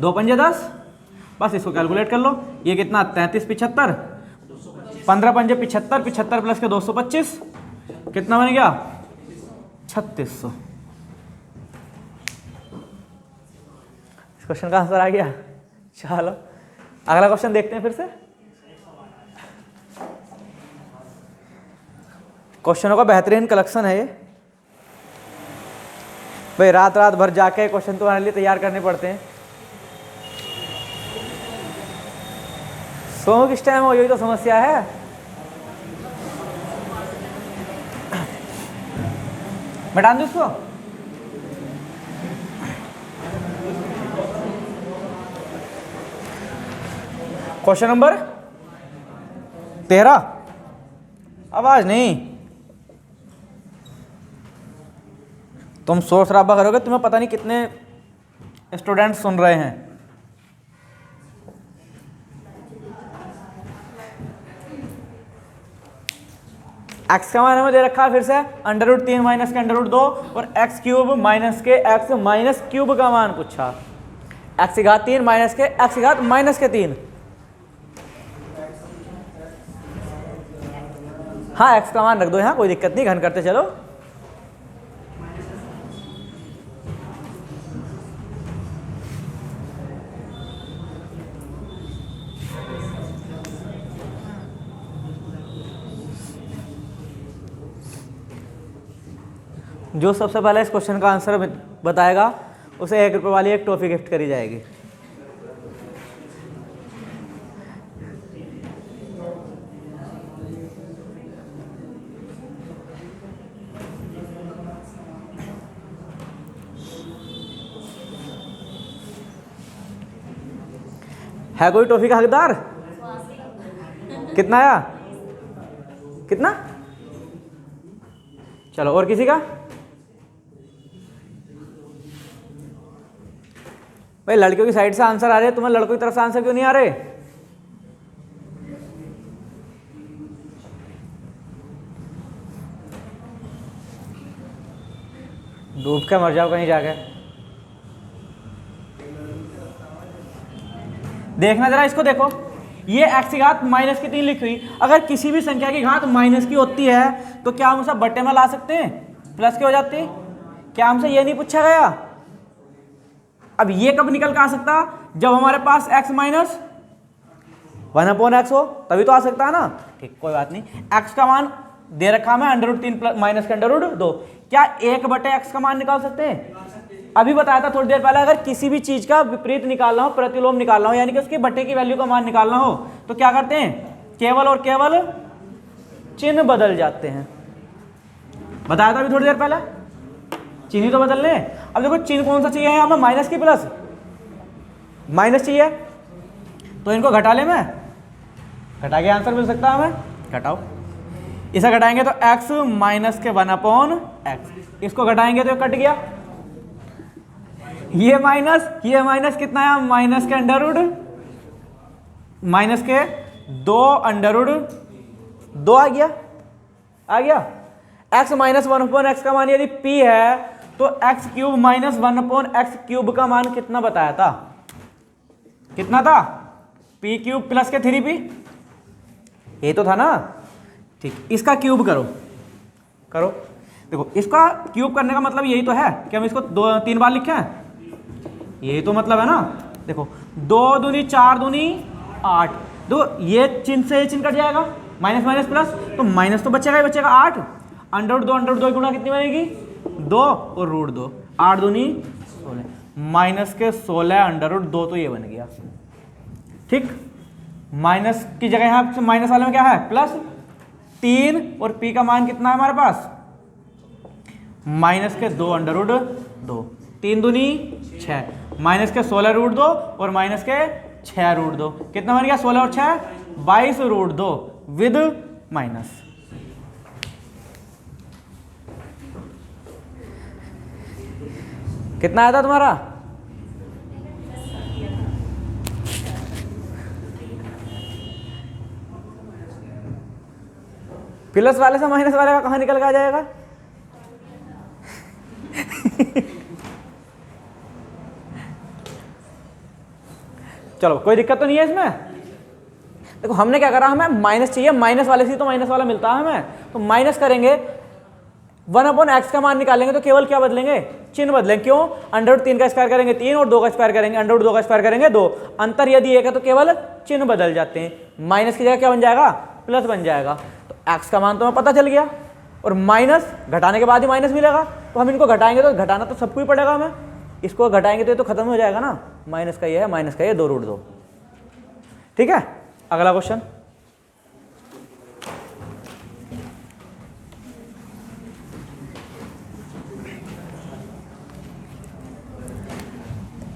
2 पंजे 10। बस इसको कैलकुलेट कर लो। ये कितना? 3375, 15 पंजे 75, 75 प्लस के 225, कितना बन गया? 3600। इस क्वेश्चन का आंसर आ गया। चलो अगला क्वेश्चन देखते हैं फिर से। क्वेश्चनों का बेहतरीन कलेक्शन है ये भाई। रात रात भर जाके क्वेश्चन तुम्हारे लिए तैयार करने पड़ते हैं। सो किस टाइम हो, यही तो समस्या है। बैठा दो इसको। Question number 13। आवाज नहीं, तुम शोर शराबा करोगे, तुम्हें पता नहीं कितने स्टूडेंट सुन रहे हैं। x का मान हमें दे रखा है फिर से √3 माइनस के √2 और x क्यूब माइनस के x माइनस क्यूब का मान पूछा। x की घात 3 माइनस के x की घात माइनस के 3। हाँ x का मान रख दो यहाँ, कोई दिक्कत नहीं, घन करते चलो। जो सबसे पहले इस क्वेश्चन का आंसर बताएगा उसे 1 रुपये वाली एक टॉफी गिफ्ट करी जाएगी। है कोई टॉफी का हकदार? कितना आया? कितना? चलो और किसी का? भाई लड़कियों की साइड से आंसर आ रहे हैं, तुम्हें लड़कों की तरफ से आंसर क्यों नहीं आ रहे? डूब के मर जाओ कहीं जाके। देखना जरा इसको, देखो ये x की घात माइनस की 3 लिखी हुई, अगर किसी भी संख्या की घात माइनस की होती है तो क्या हम उसे बट्टे में ला सकते हैं, प्लस की हो जाती है? क्या हमसे ये नहीं पूछा गया? अब ये कब निकल के आ सकता? जब हमारे पास x माइनस 1/x हो, तभी तो आ सकता है ना। ठीक, कोई बात नहीं। x का मान दे रखा मैं √3 माइनस के √2, क्या 1/x का मान निकाल सकते हैं? अभी बताया था थोड़ी देर पहले, अगर किसी भी चीज का विपरीत निकालना हो, प्रतिलोम निकालना हो, यानी कि उसके बट्टे की वैल्यू का मान निकालना हो, तो क्या करते हैं? केवल और केवल चिन्ह बदल जाते हैं। बताया था अभी थोड़ी देर पहले, चिन्ह ही तो बदलने। अब देखो चिन्ह कौन सा चाहिए यहाँ पर, माइनस की प्लस? माइनस चाहिए, तो इनको घटा ले, मैं घटा के आंसर मिल सकता है हमें। घटाओ, इसे घटाएंगे तो x माइनस के 1/x, इसको घटाएंगे तो कट गया, ये माइनस कितना है? माइनस के अंडर माइनस के 2 आ गया। x माइनस 1/x का मान यदि p है तो x cube minus 1/x cube का मान कितना बताया था? कितना था? p क्यूब प्लस के 3p, ये तो था ना। ठीक, इसका क्यूब करो। देखो इसका क्यूब करने का मतलब यही तो है कि हम इसको 3 बार लिखें, यही तो मतलब है ना। देखो 2 दूनी 4 दूनी 8, दो ये चिन्ह से ये चिन्ह कट जाएगा, माइनस माइनस प्लस, तो माइनस तो बचेगा ही बचेगा। 8 √2 गुणा कितनी बनेगी? 2 और √2, 8 दूनी 16, माइनस के 16 √2, तो ये बन गया। ठीक, माइनस की जगह यहाँ माइनस वाले में क्या है? प्लस 3, और p का मान कितना है हमारे पास? माइनस के 2 √2, 3 दूनी 6, माइनस के 16 √2 और माइनस के 6 √2, कितना बन गया? 16 और 6 22 √2 विद माइनस। कितना आया था तुम्हारा? प्लस वाले से माइनस वाले का कहां निकल के आ जाएगा? चलो कोई दिक्कत तो नहीं है इसमें। देखो हमने क्या करा, हमें माइनस चाहिए, माइनस वाले से तो माइनस वाला मिलता है हमें, तो माइनस करेंगे, 1/x का मान निकालेंगे तो केवल क्या बदलेंगे? चिन्ह बदलेंगे। क्यों? √3 का स्क्वायर करेंगे 3 और 2 का स्क्वायर करेंगे, √2 का स्क्वायर करेंगे 2, अंतर यदि 1 है तो केवल चिन्ह बदल जाते हैं। माइनस की जगह क्या बन जाएगा? प्लस बन जाएगा। तो x का मान तो हमें पता चल गया, और माइनस घटाने के बाद ही माइनस मिलेगा, तो हम इनको घटाएंगे तो घटाना तो सबको ही पड़ेगा हमें, इसको घटाएंगे तो ये तो खत्म हो जाएगा ना। माइनस का ये है, माइनस का ये 2 √2। ठीक है, अगला क्वेश्चन।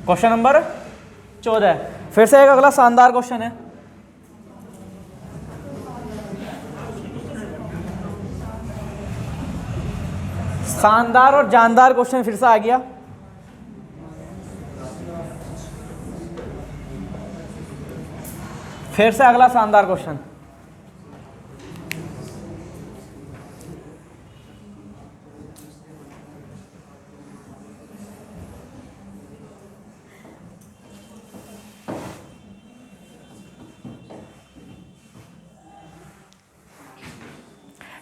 क्वेश्चन नंबर 14, फिर से एक अगला शानदार क्वेश्चन है। शानदार और जानदार क्वेश्चन फिर से आ गया। फिर से अगला शानदार क्वेश्चन।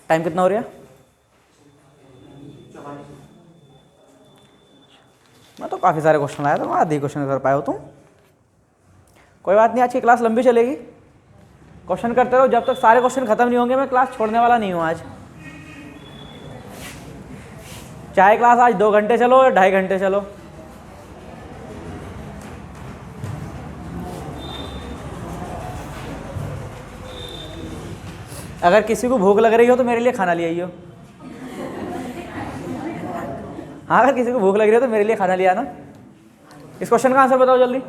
टाइम कितना हो रहा है? मैं तो काफ़ी सारे क्वेश्चन लाया था, मैं आधे क्वेश्चन कर पाए हो तुम। कोई बात नहीं, आज की क्लास लंबी चलेगी, क्वेश्चन करते रहो, जब तक सारे क्वेश्चन खत्म नहीं होंगे मैं क्लास छोड़ने वाला नहीं हूँ आज। चाहे क्लास आज 2 घंटे चलो या 2.5 घंटे चलो। अगर किसी को भूख लग रही हो तो मेरे लिए खाना ले आइयो। हाँ, अगर किसी को भूख लग रही है तो मेरे लिए खाना ले आना। इस क्वेश्चन का आंसर बताओ जल्दी।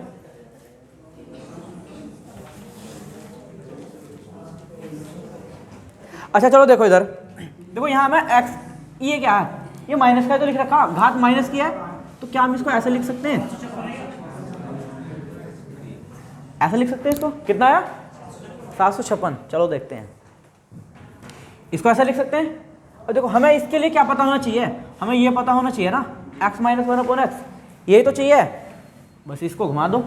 अच्छा चलो देखो इधर, देखो यहाँ में x, ये क्या है? ये माइनस का है तो लिख रखा, घात माइनस की है, तो क्या हम इसको ऐसे लिख सकते हैं? ऐसे लिख सकते हैं इसको। कितना आया? 756। चलो देखते हैं, इसको ऐसा लिख सकते हैं। और देखो हमें इसके लिए क्या पता होना चाहिए? हमें ये पता होना चाहिए ना, x माइनस 1/x, यही तो चाहिए। बस इसको घुमा दो।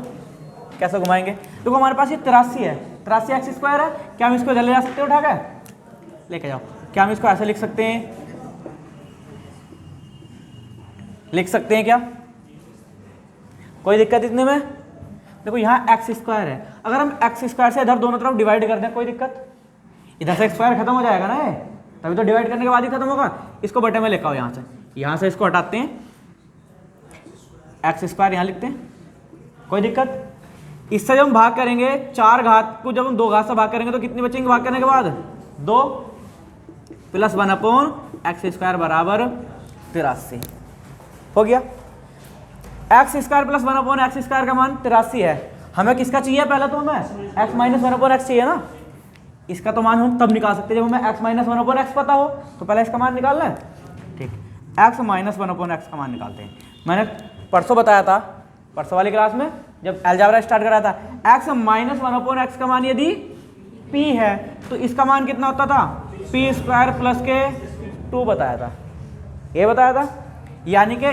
कैसे घुमाएंगे? देखो हमारे पास ये 83 है, 83 एक्स स्क्वायर है। क्या हम इसको ले जा सकते हो उठा के? लेके जाओ। क्या हम इसको ऐसे लिख सकते हैं? लिख सकते हैं क्या? कोई दिक्कत इतने में? देखो यहाँ एक्स स्क्वायर है, अगर हम एक्स स्क्वायर से इधर दोनों तरफ डिवाइड कर दें कोई दिक्कत? इधर से स्क्वायर खत्म हो जाएगा ना ये, तभी तो डिवाइड करने के बाद ही खत्म होगा। इसको बटे में लेकर आओ, यहाँ से इसको हटाते हैं, एक्स स्क्वायर यहाँ लिखते हैं, कोई दिक्कत? इससे जब हम भाग करेंगे 4 घात को, जब हम 2 घात से भाग करेंगे तो कितनी बचेंगे भाग करने के बाद? 2 प्लस 1/x² बराबर 83 हो गया। एक्स स्क्वायर प्लस 1/x² का मान 83 है। हमें किसका चाहिए? पहले तो हमें x माइनस 1/x चाहिए ना। इसका तो मान हम तब निकाल सकते हैं जब हमें x माइनस 1/x पता हो, तो पहले इसका मान निकालना है। ठीक, x माइनस 1/x का मान निकालते हैं। मैंने परसों बताया था, परसों वाली क्लास में जब अलजेब्रा स्टार्ट कराया था, x माइनस 1/x का मान यदि p है तो इसका मान कितना होता था? p² प्लस के 2 बताया था, ये बताया था। यानी कि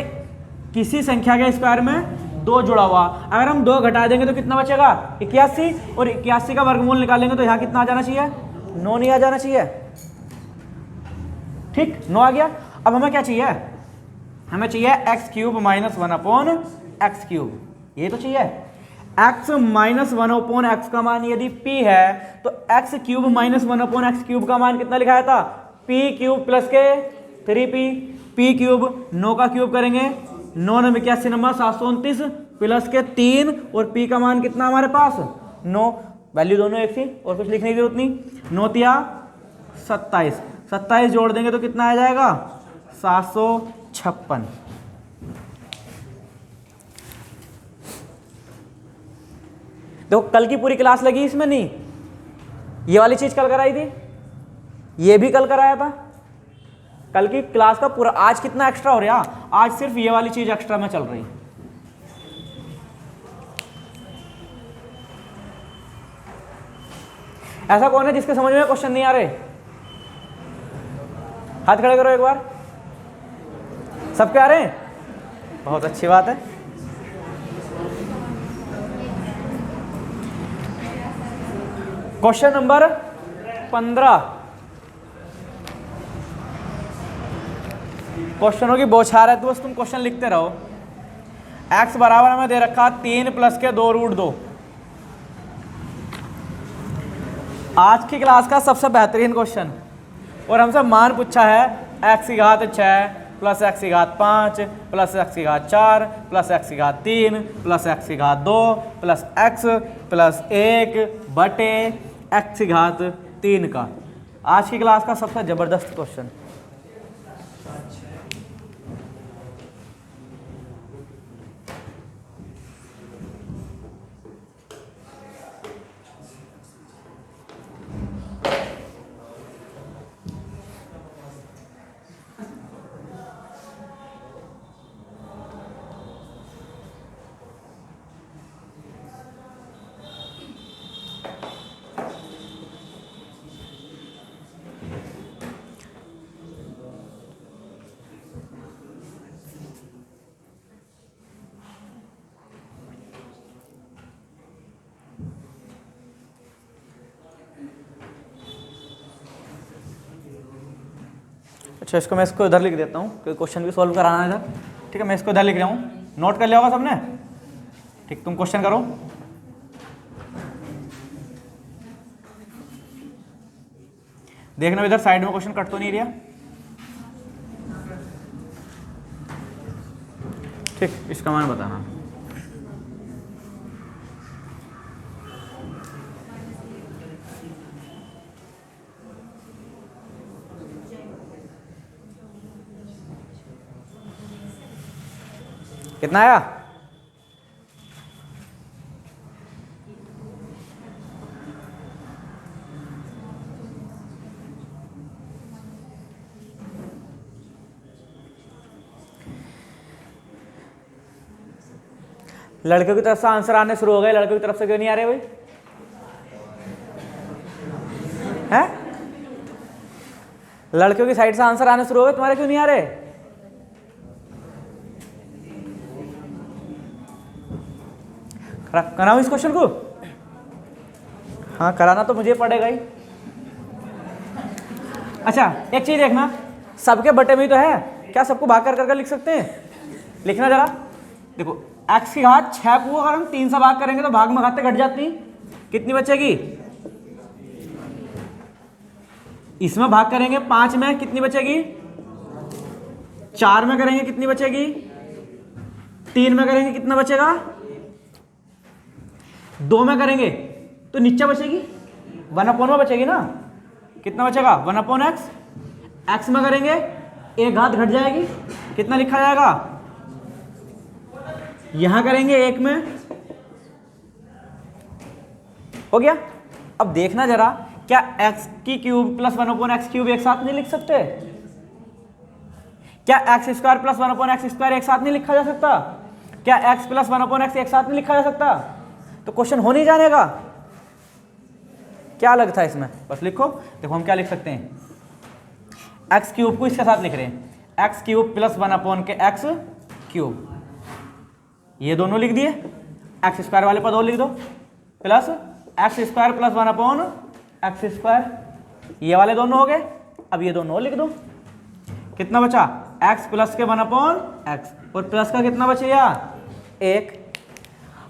किसी संख्या के स्क्वायर में 2 जुड़ा हुआ, अगर हम 2 घटा देंगे तो कितना बचेगा? 81, और 81 का वर्गमूल निकालेंगे तो यहाँ कितना आ जाना चाहिए? 9 नहीं आ जाना चाहिए। ठीक, 9 आ गया। अब हमें क्या चाहिए? हमें चाहिए x³ माइनस 1/x³, ये तो चाहिए। x माइनस 1/x का मान यदि p है तो x³ माइनस 1/x³ का मान कितना लिखाया था? p³ प्लस के 3p, p³ 9 का क्यूब करेंगे, 9 9 81 नंबर 729 प्लस के 3, और p का मान कितना हमारे पास? 9, वैल्यू दोनों एक थी और कुछ लिखने की जरूरत नहीं। 9 तिया 27, 27 जोड़ देंगे तो कितना आ जाएगा? 756। देखो कल की पूरी क्लास लगी इसमें नहीं, ये वाली चीज कल कराई थी, ये भी कल कराया था। कल की क्लास का पूरा आज कितना एक्स्ट्रा हो रहा? आज सिर्फ ये वाली चीज एक्स्ट्रा में चल रही। ऐसा कौन है जिसके समझ में क्वेश्चन नहीं आ रहे? हाथ खड़े करो एक बार। सबके आ रहे हैं? बहुत अच्छी बात है। क्वेश्चन नंबर 15, क्वेश्चनों की बौछार है तो बस तुम क्वेश्चन लिखते रहो। x बराबर हमें दे रखा 3 प्लस के 2√2। आज की क्लास का सबसे बेहतरीन क्वेश्चन, और हमसे मान पूछा है x⁻6 plus x⁻5 plus x⁻4 plus x⁻3 plus x⁻2 plus x plus 1 बटे x⁻3 का। आज की क्लास का सबसे जबरदस्त क्वेश्चन। अच्छा, इसको मैं इसको इधर लिख देता हूँ क्योंकि क्वेश्चन भी सॉल्व कराना है इधर। ठीक है, मैं इसको इधर लिख रहा हूँ, नोट कर लिया होगा सबने। ठीक, तुम क्वेश्चन करो। देखना इधर साइड में क्वेश्चन कट तो नहीं रहा। ठीक, इसका मान बताना। कितना आया? लड़कियों की तरफ से आंसर आने शुरू हो गए, लड़कियों की तरफ से क्यों नहीं आ रहे भाई? हैं? लड़कियों की साइड से आंसर आने शुरू हो गए, तुम्हारे क्यों नहीं आ रहे? कराऊं इस क्वेश्चन को? हाँ कराना तो मुझे पड़ेगा ही। अच्छा एक चीज देखना, सबके बटे में तो है, क्या सबको भाग कर करके लिख सकते हैं? लिखना जरा, देखो x की घात 6 को अगर हम 3 से भाग करेंगे तो भाग में घातें घट जाती, कितनी बचेगी? इसमें भाग करेंगे 5 में, कितनी बचेगी? 4 में करेंगे कितनी बचेगी? 3 में करेंगे कितना बचेगा? 2 में करेंगे तो नीचे बचेगी 1/, में बचेगी ना, कितना बचेगा? 1/x। x में करेंगे एक घात घट जाएगी, कितना लिखा जाएगा? यहां करेंगे 1 में, हो गया। अब देखना जरा, क्या x की क्यूब प्लस 1/x क्यूब एक साथ नहीं लिख सकते? क्या x square plus 1/x square एक साथ नहीं लिखा जा सकता? क्या x प्लस 1/x एक साथ नहीं लिखा जा सकता? तो क्वेश्चन हो नहीं जानेगा। क्या अलग था इसमें? बस लिखो, देखो हम क्या लिख सकते हैं, एक्स क्यूब को इसके साथ लिख रहे हैं, x cube plus 1/x cube, ये दोनों लिख दिए, एक्स स्क्वायर वाले पद और लिख दो, plus x square plus 1/x square, ये वाले दोनों हो गए। अब ये दोनों और लिख दो, कितना बचा? x प्लस के 1/x, और प्लस का कितना बचेगा? 1।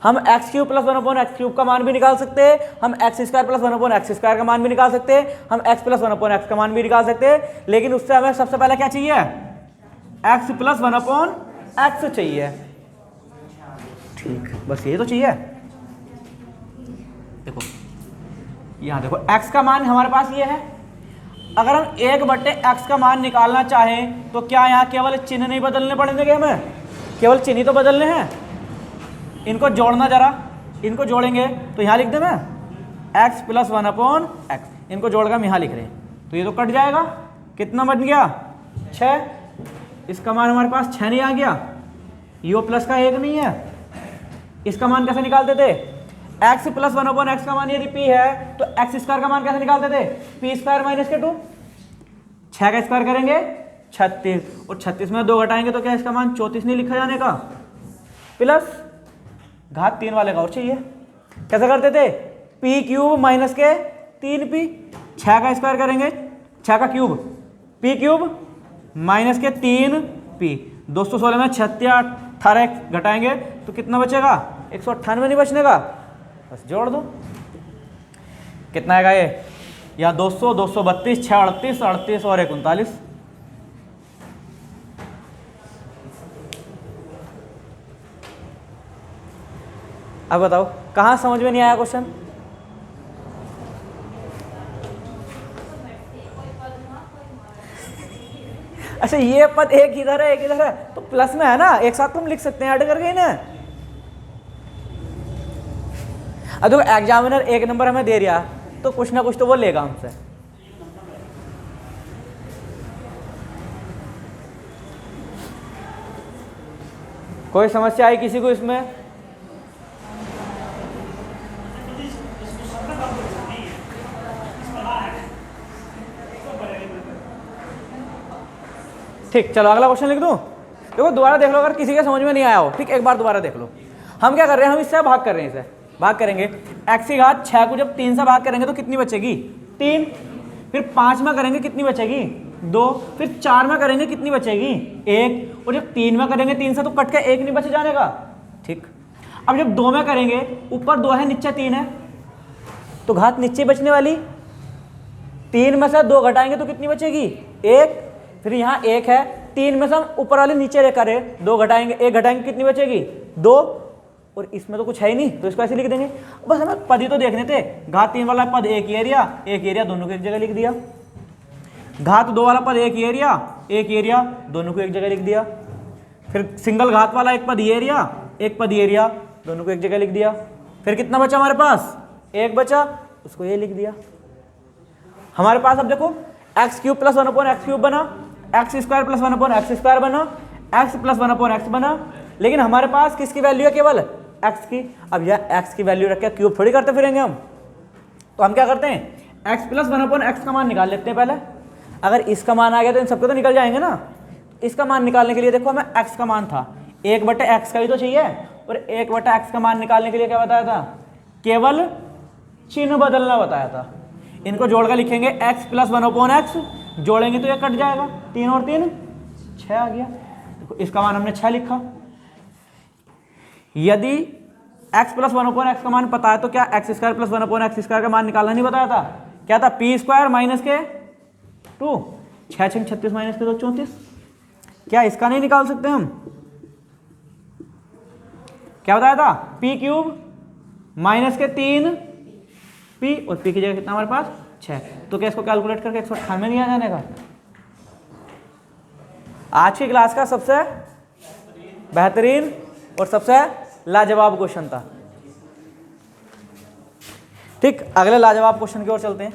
हम x cube plus 1/x cube का मान भी निकाल सकते हैं, हम x square plus 1/x square का मान भी निकाल सकते हैं, हम x प्लस 1/x का मान भी निकाल सकते हैं, लेकिन उससे हमें सबसे पहले क्या चाहिए? x प्लस 1/x चाहिए। ठीक, बस ये तो चाहिए। देखो यहां देखो, x का मान हमारे पास ये है, अगर हम 1/x का मान निकालना चाहें तो क्या यहाँ केवल चिन्ह नहीं बदलने पड़ेंगे हमें? केवल चिन्ह ही तो बदलने हैं। इनको जोड़ना जरा, इनको जोड़ेंगे तो यहाँ लिख दें मैं x प्लस 1/x, इनको जोड़कर हम यहाँ लिख रहे हैं, तो ये तो कट जाएगा, कितना बन गया? 6। इसका मान हमारे पास 6 नहीं आ गया, यो प्लस का 1 नहीं है, इसका मान कैसे निकालते थे? x प्लस 1/x का मान यदि p है तो x स्क्वायर का मान कैसे निकालते थे? p स्क्वायर माइनस के 2। 6 का स्क्वायर करेंगे 36, और 36 में 2 घटाएंगे तो क्या इसका मान 34 नहीं लिखा जाने का? प्लस घात 3 वाले का और चाहिए, कैसे करते थे? p क्यूब माइनस के 3p, 6 का स्क्वायर करेंगे 6 का क्यूब, p क्यूब माइनस के 3p, 216 में 18 घटाएंगे तो कितना बचेगा? 198 नहीं बचने का, बस जोड़ दो, कितना आएगा ये? या 200, 232, 6 38, 38 और 1 39। अब बताओ कहाँ समझ में नहीं आया क्वेश्चन? अच्छा ये पद एक इधर है एक इधर है तो प्लस में है ना, एक साथ तुम लिख सकते हैं ऐड करके ना। अब देखो एग्जामिनर 1 नंबर हमें दे रहा तो कुछ ना कुछ तो वो लेगा हमसे। कोई समस्या आई किसी को इसमें? ठीक, चलो अगला क्वेश्चन लिख दूं। देखो दोबारा देख लो, अगर किसी के समझ में नहीं आया हो, ठीक, एक बार दोबारा देख लो। हम क्या कर रहे हैं, हम इससे भाग कर रहे हैं, इसे भाग करेंगे, x की घात 6 को जब 3 से भाग करेंगे तो कितनी बचेगी? 3। फिर 5 में करेंगे कितनी बचेगी? 2। फिर 4 में करेंगे कितनी बचेगी? 1। और जब 3 में करेंगे 3 से तो कट के 1 नहीं बच जाने का, ठीक। अब जब 2 में करेंगे, ऊपर 2 है नीचे 3 है तो घात नीचे बचने वाली, 3 में से 2 घटाएंगे तो कितनी बचेगी? 1। फिर यहाँ 1 है, 3 में से हम ऊपर वाले नीचे लेकर रहे, 2 घटाएंगे, 1 घटाएंगे कितनी बचेगी? 2। और इसमें तो कुछ है ही नहीं तो इसको ऐसे लिख देंगे। बस हमें पद ही तो देखने थे, घात 3 वाला पद एक एरिया दोनों को एक जगह लिख दिया, घात 2 वाला पद एक एरिया दोनों को एक जगह लिख दिया, फिर सिंगल घात वाला एक पद एरिया दोनों को एक जगह लिख दिया। फिर कितना बचा हमारे पास? 1 बचा, उसको ये लिख दिया। हमारे पास अब देखो X cube plus 1/x cube बना, X square plus 1/x square बना, एक्स प्लस 1/x बना, लेकिन हमारे पास किसकी वैल्यू है? केवल x की। अब यह x की वैल्यू रख के क्यूब थोड़ी करते फिरेंगे हम, तो हम क्या करते हैं, x प्लस 1/x का मान निकाल लेते हैं पहले। अगर इसका मान आ गया तो इन सबके तो निकल जाएंगे ना। इसका मान निकालने के लिए देखो हमें x का मान था, 1/x का भी तो चाहिए, और 1/x का मान निकालने के लिए क्या बताया था? केवल चिन्ह बदलना बताया था। इनको जोड़ कर लिखेंगे x प्लस 1/x, जोड़ेंगे तो ये कट जाएगा, 3 और 3 6 आ गया। देखो इसका मान हमने 6 लिखा। यदि x प्लस 1/x का मान पता है तो क्या x² प्लस 1/x² का मान निकालना नहीं बताया था? क्या था? p² माइनस के 2, 6 6 36 माइनस के 2 34। क्या इसका नहीं निकाल सकते हम? क्या बताया था? p³ माइनस के 3 p, और p की जगह कितना हमारे पास 6। तो क्या इसको कैलकुलेट करके 198 नहीं आ जाने का? आज की क्लास का सबसे बेहतरीन और सबसे लाजवाब क्वेश्चन था। ठीक, अगले लाजवाब क्वेश्चन की ओर चलते हैं।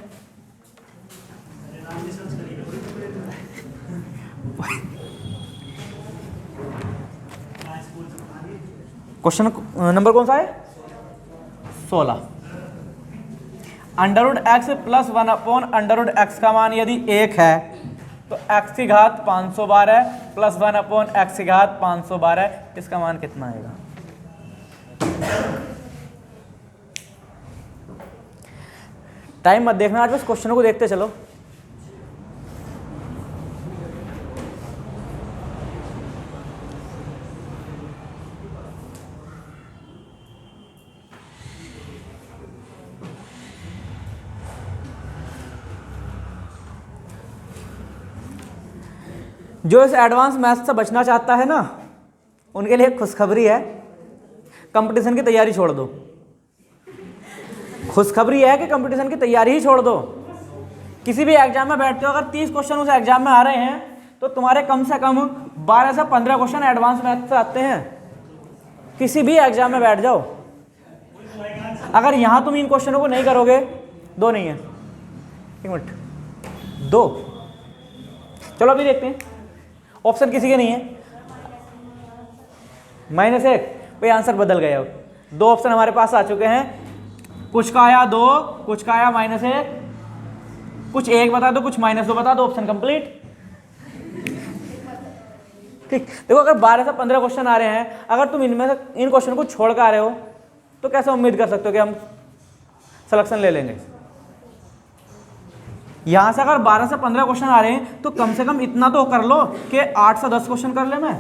क्वेश्चन नंबर कौन सा है? 16। √x प्लस 1/√x का मान यदि 1 है तो x की घात 512 प्लस 1/x की घात 512, इसका मान कितना आएगा? टाइम मत देखना, आज बस क्वेश्चनों को देखते चलो। जो इस एडवांस मैथ्स से बचना चाहता है ना, उनके लिए खुशखबरी है, कंपटीशन की तैयारी छोड़ दो। खुशखबरी है कि कंपटीशन की तैयारी ही छोड़ दो। किसी भी एग्जाम में बैठते हो, अगर 30 क्वेश्चन उस एग्जाम में आ रहे हैं तो तुम्हारे कम से कम 12 से 15 क्वेश्चन एडवांस मैथ्स से आते हैं। किसी भी एग्जाम में बैठ जाओ, अगर यहां तुम इन क्वेश्चनों को नहीं करोगे, 2 नहीं है, 1 मिनट 2, चलो अभी देखते हैं। ऑप्शन किसी के नहीं है, -1, भाई आंसर बदल गया। अब 2 ऑप्शन हमारे पास आ चुके हैं, कुछ का आया 2, कुछ का आया -1, कुछ 1 बता दो, कुछ -2 बता दो, ऑप्शन कंप्लीट। ठीक, देखो अगर 12 से 15 क्वेश्चन आ रहे हैं, अगर तुम इनमें से इन क्वेश्चन को छोड़ कर आ रहे हो तो कैसे उम्मीद कर सकते हो कि हम सिलेक्शन ले लेंगे? यहां से अगर 12 से 15 क्वेश्चन आ रहे हैं तो कम से कम इतना तो कर लो कि 8 से 10 क्वेश्चन कर ले। मैं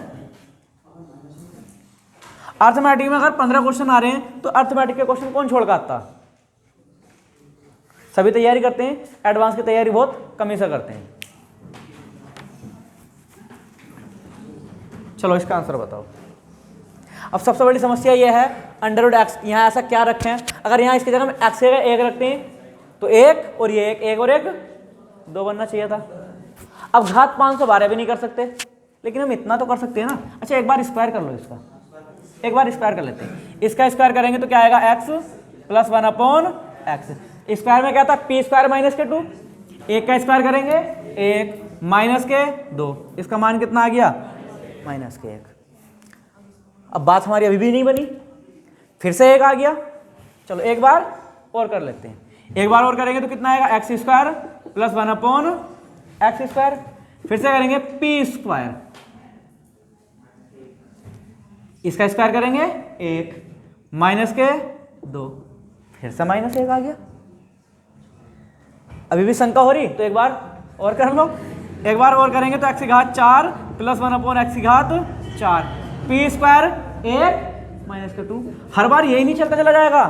अर्थमेटिक में अगर 15 क्वेश्चन आ रहे हैं तो अर्थमेटिक के क्वेश्चन कौन छोड़ कर आता? सभी तैयारी करते हैं, एडवांस की तैयारी बहुत कम ही से करते हैं। चलो इसका आंसर बताओ। अब सबसे बड़ी समस्या यह है, √x यहां ऐसा क्या रखें? अगर यहां इसकी जगह में x का 1 रखते हैं तो 1 और ये 1 और 1 2 बनना चाहिए था। अब घात 512 भी नहीं कर सकते, लेकिन हम इतना तो कर सकते हैं ना। अच्छा एक बार स्क्वायर कर लो इसका, एक बार स्क्वायर कर लेते हैं। इसका स्क्वायर करेंगे तो क्या आएगा? x plus 1/x। स्क्वायर में क्या था? p² माइनस के 2। 1 का स्क्वायर करेंगे 1 माइनस के 2, इसका मान कितना आ गया? -1। अब बात हमारी अभी भी नहीं बनी, फिर से 1 आ गया। चलो एक बार और कर लेते हैं, एक बार और करेंगे तो कितना आएगा? x² plus 1/x²। फिर से करेंगे p², इसका स्क्वायर करेंगे 1 माइनस के 2, फिर से -1 आ गया। अभी भी शंका हो रही तो एक बार और कर लो। एक बार और करेंगे तो x की घात 4 प्लस 1/x की घात 4, p² 1 माइनस के 2। हर बार यही नहीं चलता चला जाएगा,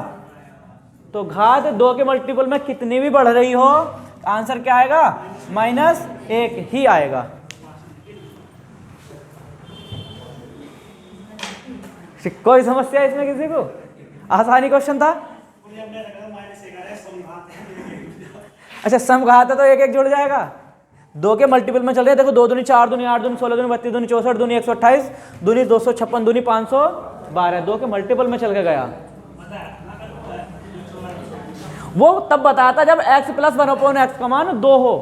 तो घात 2 के मल्टीपल में कितनी भी बढ़ रही हो, आंसर क्या आएगा? -1 ही आएगा। कोई समस्या है इसमें किसी को? आसानी क्वेश्चन था। अच्छा सम घात है तो 1 1 जुड़ जाएगा। 2 के मल्टीपल में चल रहे हैं, देखो 2 दूनी 4 दूनी 8 दूनी 16 दूनी 32 दूनी 64 दूनी 128 दूनी 256 दूनी 512, 2 के मल्टीपल में चल के गया। वो तब बताया था जब x प्लस 1/x का मान 2 हो।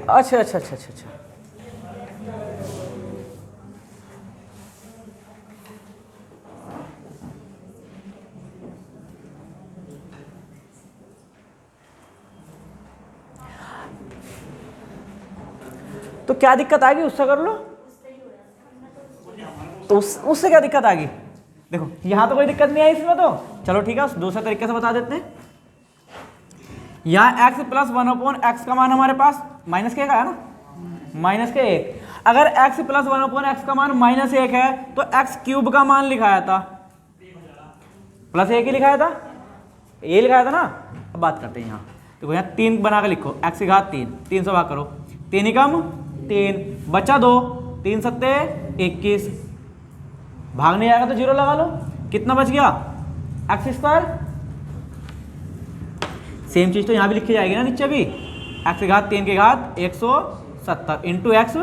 अच्छा अच्छा अच्छा अच्छा अच्छा, तो क्या दिक्कत आ गई? उससे कर लो। तो उससे क्या दिक्कत आ गई? देखो यहाँ तो कोई दिक्कत नहीं आई इसमें, तो चलो ठीक है दूसरे तरीके से बता देते हैं। यहाँ x प्लस 1/x का मान हमारे पास माइनस के का है ना, माइनस के 1। अगर x प्लस 1/x का मान -1 है तो x क्यूब का मान लिखाया था प्लस 1 ही लिखाया था, ये लिखाया था ना। अब बात करते हैं यहाँ, देखो यहाँ 3 बना के लिखो, x की घात 3, 3 से भाग करो, 3 ही कम 3 बचा 2, 3 सत्ते 21, भाग नहीं आएगा तो 0 लगा लो, कितना बच गया x²। सेम चीज तो यहाँ भी लिखी जाएगी ना नीचे भी, x की घात 3 की घात 170 इंटू x²।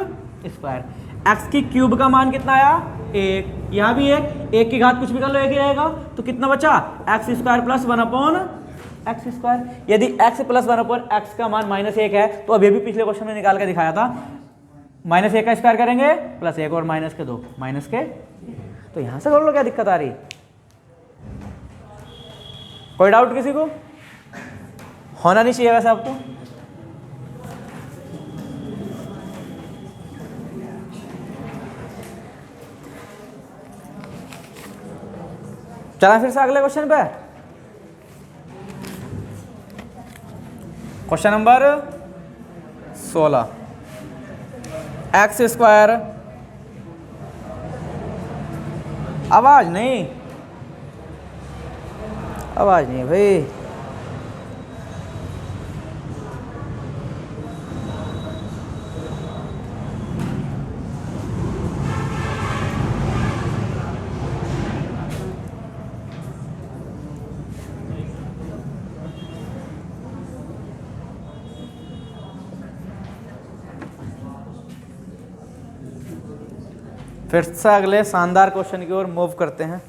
x की क्यूब का मान कितना आया 1, यहाँ भी 1 की घात कुछ भी कर लो 1 ही रहेगा, तो कितना बचा x² प्लस 1/x²। यदि x प्लस 1/x का मान -1 है तो अभी भी पिछले क्वेश्चन में निकाल के दिखाया था, -1 का स्क्वायर करेंगे प्लस 1 और माइनस के 2 माइनस के, तो यहां से कर लो, क्या दिक्कत आ रही, कोई डाउट किसी को, होना नहीं चाहिए वैसे आपको। चला फिर से अगले क्वेश्चन पे, क्वेश्चन नंबर 16, x², आवाज नहीं भाई, फिर से अगले शानदार क्वेश्चन की ओर मूव करते हैं।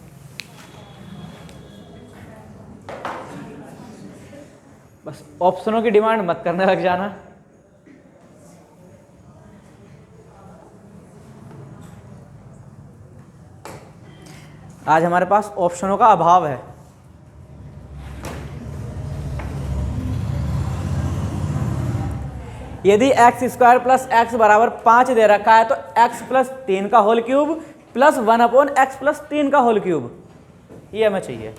बस ऑप्शनों की डिमांड मत करने लग जाना। आज हमारे पास ऑप्शनों का अभाव है। यदि x² प्लस x बराबर 5 दे रखा है तो x प्लस 3 का whole cube plus 1/x plus 3 का होल क्यूब, ये हमें चाहिए।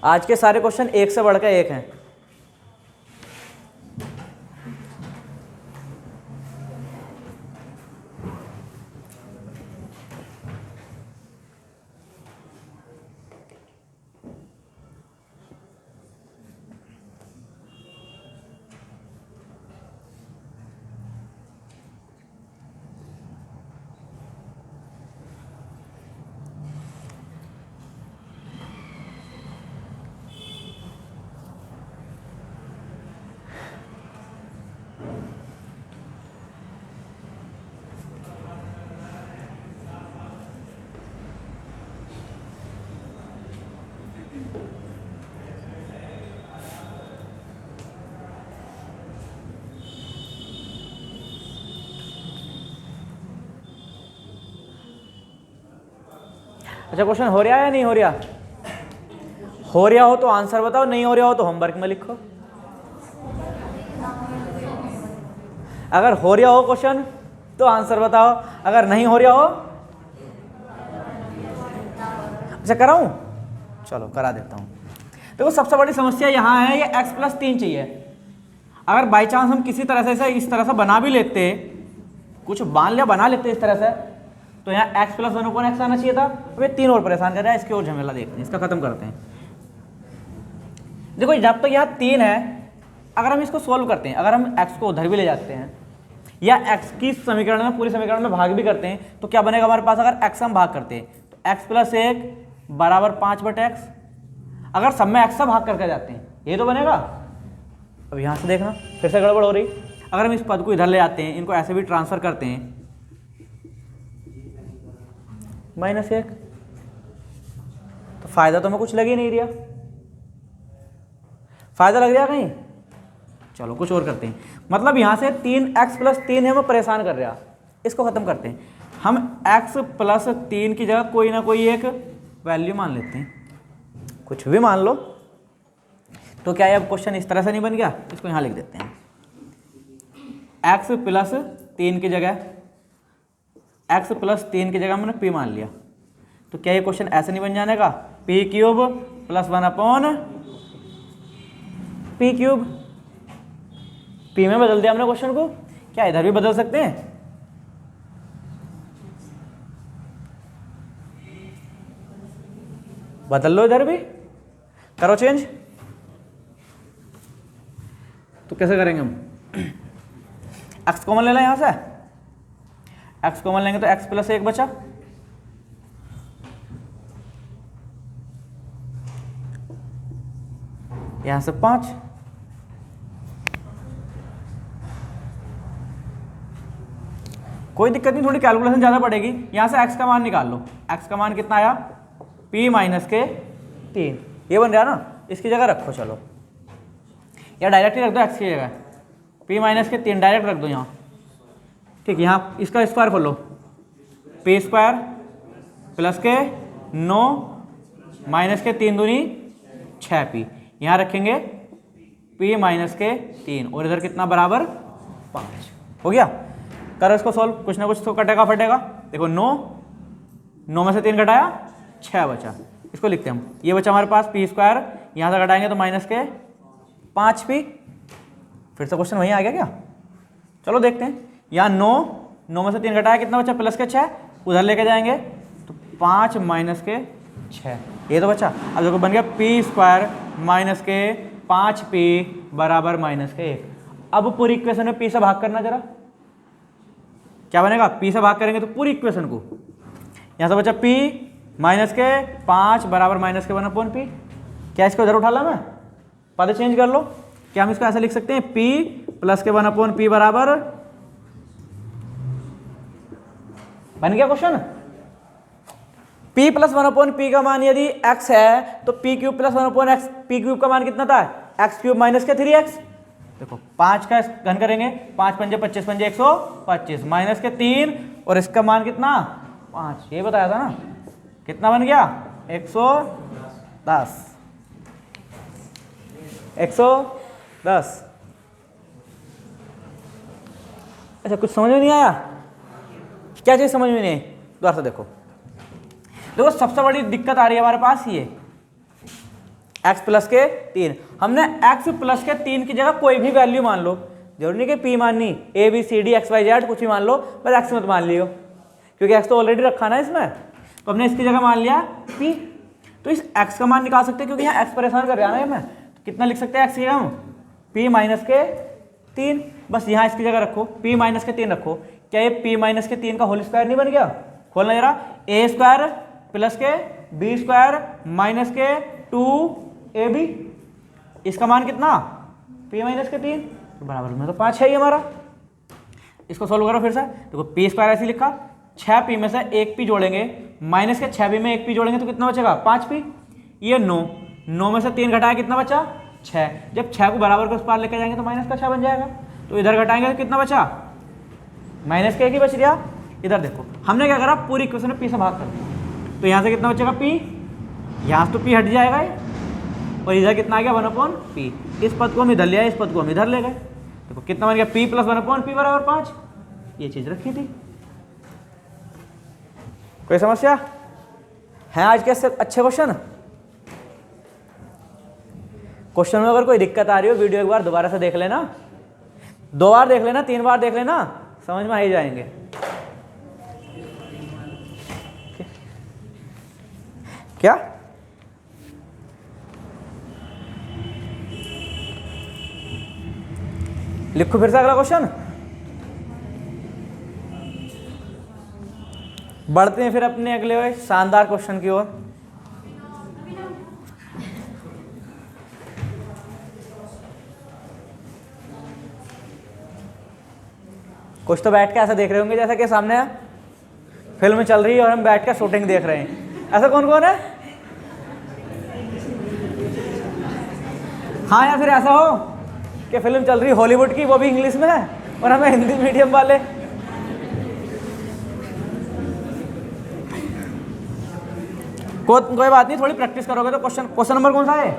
आज के सारे क्वेश्चन एक से बढ़कर एक हैं। अच्छा क्वेश्चन हो रहा है या नहीं हो रहा? हो रहा हो तो आंसर बताओ, नहीं हो रहा हो तो होमवर्क में लिखो। अगर हो रहा हो क्वेश्चन तो आंसर बताओ, अगर नहीं हो रहा हो, अच्छा कराऊं? चलो करा देता हूं। देखो सबसे बड़ी समस्या यहाँ है, ये x प्लस 3 चाहिए। अगर बाई चांस हम किसी तरह से इस तरह से बना भी लेते, कुछ मान लिया बना लेते इस तरह से, तो यहाँ x प्लस 1/x आना चाहिए था। अब ये 3 और परेशान कर रहा है, इसकी और झमेला देखते हैं, इसका खत्म करते हैं। देखो जब तक यहाँ 3 है, अगर हम इसको सोल्व करते हैं, अगर हम x को उधर भी ले जाते हैं या x की समीकरण में, पूरे समीकरण में भाग भी करते हैं, तो क्या बनेगा हमारे पास? अगर x हम भाग करते हैं तो x प्लस 1 बराबर 5/x। अगर सब में x से भाग करके जाते हैं, ये तो बनेगा। अब यहाँ से देखना फिर से गड़बड़ हो रही। अगर हम इस पद को इधर ले जाते हैं, इनको ऐसे भी ट्रांसफर करते हैं, -1, तो फायदा तो हमें कुछ लग ही नहीं रहा। फायदा लग रहा कहीं? चलो कुछ और करते हैं। मतलब यहाँ से 3x प्लस 3 है, वो परेशान कर रहा, इसको खत्म करते हैं। हम x प्लस 3 की जगह कोई ना कोई एक वैल्यू मान लेते हैं, कुछ भी मान लो। तो क्या ये अब क्वेश्चन इस तरह से नहीं बन गया? इसको यहाँ लिख देते हैं। एक्स प्लस 3 की जगह मैंने p मान लिया, तो क्या ये क्वेश्चन ऐसे नहीं बन जाने का, p cube plus 1 upon p cube. p में बदल दिया हमने क्वेश्चन को, क्या इधर भी बदल सकते हैं? बदल लो, इधर भी करो चेंज। तो कैसे करेंगे हम? x कॉमन ले लें यहां से, x कॉमन लेंगे तो x प्लस 1 बचा, यहां से 5, कोई दिक्कत नहीं, थोड़ी कैलकुलेशन ज्यादा पड़ेगी। यहां से x का मान निकाल लो, x का मान कितना आया, p माइनस के 3, ये बन रहा ना, इसकी जगह रखो। चलो या डायरेक्ट ही रख दो x की जगह, p माइनस के 3 डायरेक्ट रख दो यहाँ, ठीक। यहाँ इसका स्क्वायर खोलो, p स्क्वायर प्लस के 9 माइनस के 3 दूनी 6p, यहाँ रखेंगे p माइनस के 3 और इधर कितना बराबर 5। हो गया, करो इसको सॉल्व, कुछ ना कुछ तो कटेगा फटेगा। देखो 9 में से 3 घटाया 6 बचा, इसको लिखते हैं हम, ये बचा हमारे पास p स्क्वायर, यहाँ से घटाएंगे तो माइनस के 5p। फिर से क्वेश्चन वहीं आ गया क्या? चलो देखते हैं, यहाँ 9 में से 3 घटाया कितना बचा, प्लस के 6, उधर लेके जाएंगे तो 5 माइनस के 6, ये तो बचा। अब देखो बन गया p स्क्वायर माइनस के 5p बराबर माइनस के 1। अब पूरी इक्वेशन में p से भाग करना जरा, क्या बनेगा, p से भाग करेंगे तो पूरी इक्वेशन को, यहाँ से बचा p माइनस के 5 बराबर माइनस के 1 अपॉन p। क्या इसको इधर उठा ला मैं, पद चेंज कर लो, क्या हम इसको ऐसे लिख सकते हैं, p प्लस के 1 अपॉन p बराबर, बन गया question. p plus 1 upon p का मान यदि x है तो p cube plus 1 upon x, p cube का मान कितना था, x क्यूब माइनस के 3x। देखो 5 का घन करेंगे, 5 पंजे 25 पंजे 125 माइनस के 3 और इसका मान कितना 5, ये बताया था ना, कितना बन गया 110, 110। अच्छा कुछ समझ में नहीं आया, क्या चीज समझ में नहीं आई, दोबारा से देखो। देखो सबसे बड़ी दिक्कत आ रही है हमारे पास, ये x प्लस के 3, हमने x प्लस के 3 की जगह कोई भी वैल्यू मान लो, जरूरी नहीं कि p माननी, a b c d x y z कुछ भी मान लो, बस x मत मान लियो, क्योंकि x तो ऑलरेडी रखा ना इसमें, तो हमने इसकी जगह मान लिया p। तो इस x का मान निकाल सकते हैं, क्योंकि यहाँ x परेशान कर रहा है ना हमें, तो कितना लिख सकते हैं x की जगह हम, p माइनस के 3, बस यहाँ इसकी जगह रखो, p माइनस के 3 रखो। क्या ये p माइनस के 3 का होल स्क्वायर नहीं बन गया, खोलना जरा, a स्क्वायर प्लस के b स्क्वायर माइनस के 2ab, इसका मान कितना p माइनस के 3, तो बराबर में तो 5 है ही हमारा। इसको सोल्व करो फिर से, देखो p स्क्वायर ऐसे लिखा, 6p में से 1p जोड़ेंगे, माइनस के 6p में 1p जोड़ेंगे तो कितना बचेगा 5p, ये 9 में से 3 घटाया कितना बचा 6, जब 6 को बराबर के उस पार लेके जाएंगे तो माइनस का 6 बन जाएगा, तो इधर घटाएंगे तो कितना बचा माइनस के 1 ही बच गया। इधर देखो हमने क्या करा, पूरी इक्वेशन में p से भाग कर दिया, तो यहाँ से कितना बचेगा p, यहाँ से तो p हट जाएगा और इधर कितना आ गया 1 अपॉन p, इस पद को हम इधर ले आए, इस पद को हम इधर ले गए, देखो कितना बन गया p प्लस 1 अपॉन p बराबर 5, ये चीज रखी थी। कोई समस्या है आज के अच्छे क्वेश्चन? क्वेश्चन में अगर कोई दिक्कत आ रही हो, वीडियो एक बार दोबारा से देख लेना, 2 बार देख लेना, 3 बार देख लेना, समझ में आ ही जाएंगे। क्या लिखो फिर से अगला क्वेश्चन, बढ़ते हैं फिर अपने अगले शानदार क्वेश्चन की ओर। कुछ तो बैठ के ऐसा देख रहे होंगे जैसा कि सामने फिल्म चल रही है और हम बैठ कर शूटिंग देख रहे हैं, ऐसा कौन कौन है? हाँ, या फिर ऐसा हो कि फिल्म चल रही है हॉलीवुड की, वो भी इंग्लिश में है और हमें हिंदी मीडियम वाले। कोई बात नहीं, थोड़ी प्रैक्टिस करोगे तो क्वेश्चन नंबर कौन सा है?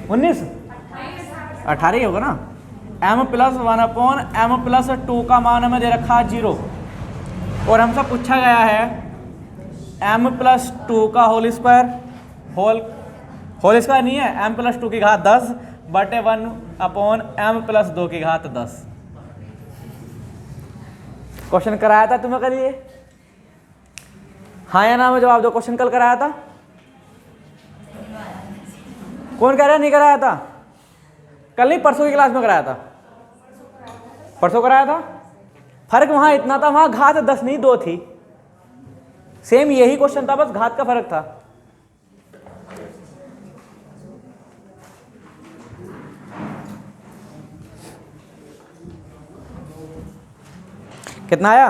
19। 18 ही होगा ना। m प्लस 1/m+2 का मान हमें दे रखा है 0 और हमसे पूछा गया है m+2 का होल स्क्वायर, होल स्क्वायर नहीं है, m+2 की घात 10 बटे 1/m+2 की घात 10। क्वेश्चन कराया था तुम्हें कल ये? हाँ या ना में जवाब दो। क्वेश्चन कल कराया था? कौन कह रहा है नहीं कराया था? कल नहीं, परसों की क्लास में कराया था। परसों कराया था। फर्क वहां इतना था, वहां घात 10 नहीं 2 थी। सेम यही क्वेश्चन था, बस घात का फर्क था। कितना आया?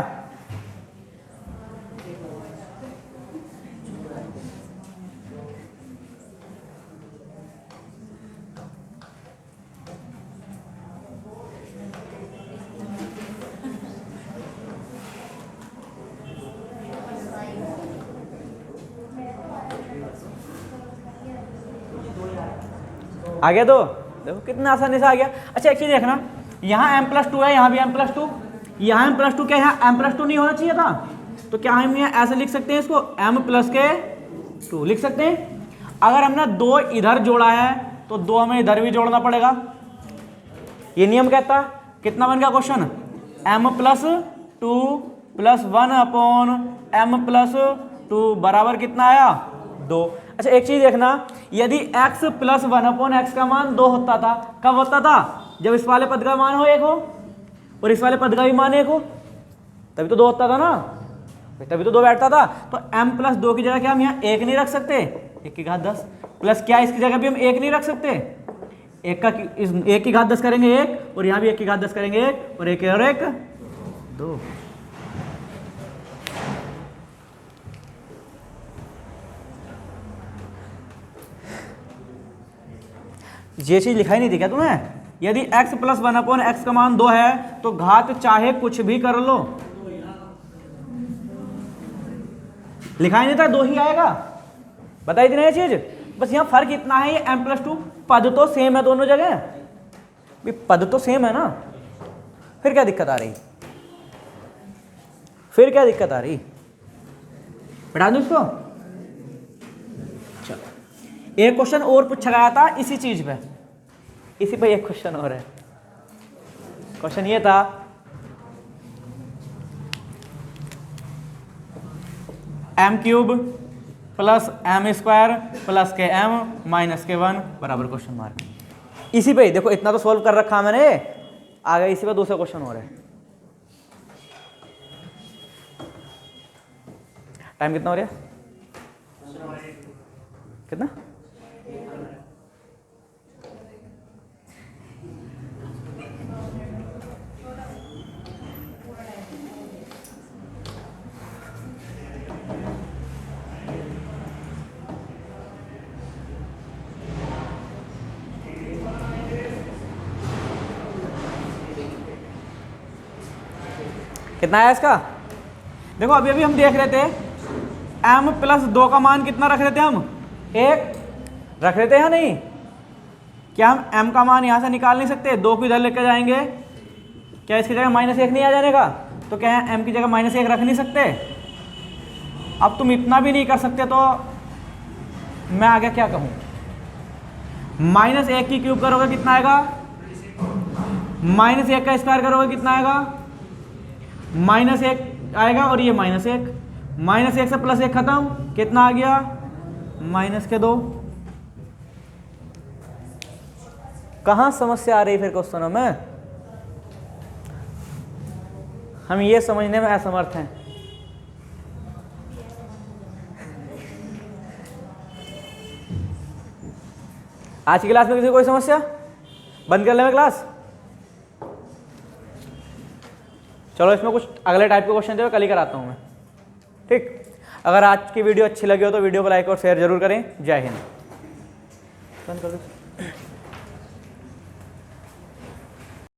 आ गया? तो देखो कितना आसानी से आ गया। अच्छा एक चीज देखना, यहाँ m+2 है, यहाँ भी m+2, यहाँ m+2 क्या है, यहाँ m+2 नहीं होना चाहिए था, तो क्या हम यहाँ ऐसे लिख सकते हैं इसको, m+2 लिख सकते हैं। अगर हमने 2 इधर जोड़ा है तो 2 हमें इधर भी जोड़ना पड़ेगा, ये नियम कहता है। कितना बन गया क्वेश्चन? m+2 + 1/m+2 बराबर कितना आया? 2। अच्छा एक चीज देखना, यदि x + 1/x का मान 2 होता था, कब होता था? जब इस वाले पद का मान हो 1 हो और इस वाले पद का भी मान 1 हो, तभी तो 2 होता था ना, तभी तो 2 बैठता था। तो m+2 की जगह क्या हम यहाँ 1 नहीं रख सकते, 1 की घात 10 प्लस क्या इसकी जगह भी हम 1 नहीं रख सकते, 1 की घात 10 करेंगे 1 और यहाँ भी 1 की घात 10 करेंगे 1 और 1 और 1 2। ये चीज लिखाई नहीं थी क्या तुम्हें? यदि x + 1/x का मान 2 है तो घात चाहे कुछ भी कर लो, लिखाई नहीं था 2 ही आएगा। बताई थी ना ये चीज? बस यहाँ फर्क इतना है, ये m+2 पद तो सेम है दोनों जगह, पद तो सेम है ना, फिर क्या दिक्कत आ रही? फिर क्या दिक्कत आ रही? बैठा दूं इसको? चलो एक क्वेश्चन और पूछा गया था इसी चीज पे, इसी पे एक क्वेश्चन और है। क्वेश्चन ये था, m³ + m² + km - k1 बराबर क्वेश्चन मार्क। इसी पे देखो, इतना तो सोल्व कर रखा मैंने, आगे इसी पे दूसरा क्वेश्चन हो रहा है। टाइम कितना हो रहा है? कितना? कितना है इसका? देखो अभी अभी हम देख रहे थे m+2 का मान कितना रख रहे थे हम? 1 रख रहे थे या नहीं? क्या हम m का मान यहाँ से निकाल नहीं सकते? 2 को इधर लेकर जाएंगे, क्या इसकी जगह -1 नहीं आ जाने का? तो क्या है m की जगह -1 रख नहीं सकते? अब तुम इतना भी नहीं कर सकते तो मैं आगे क्या कहूँ? -1 की क्यूब करोगे कितना आएगा? -1 का स्क्वायर करोगे कितना आएगा? -1 आएगा और ये -1 से +1 खत्म, कितना आ गया? -2। कहाँ समस्या आ रही फिर क्वेश्चनों में? हम ये समझने में असमर्थ हैं। आज की क्लास में किसी कोई समस्या? बंद कर ले मैं क्लास। चलो इसमें कुछ अगले टाइप के क्वेश्चन थे, कल ही कराता हूँ मैं, ठीक। अगर आज की वीडियो अच्छी लगी हो तो वीडियो को लाइक और शेयर जरूर करें। जय हिंद। बंद कर दो।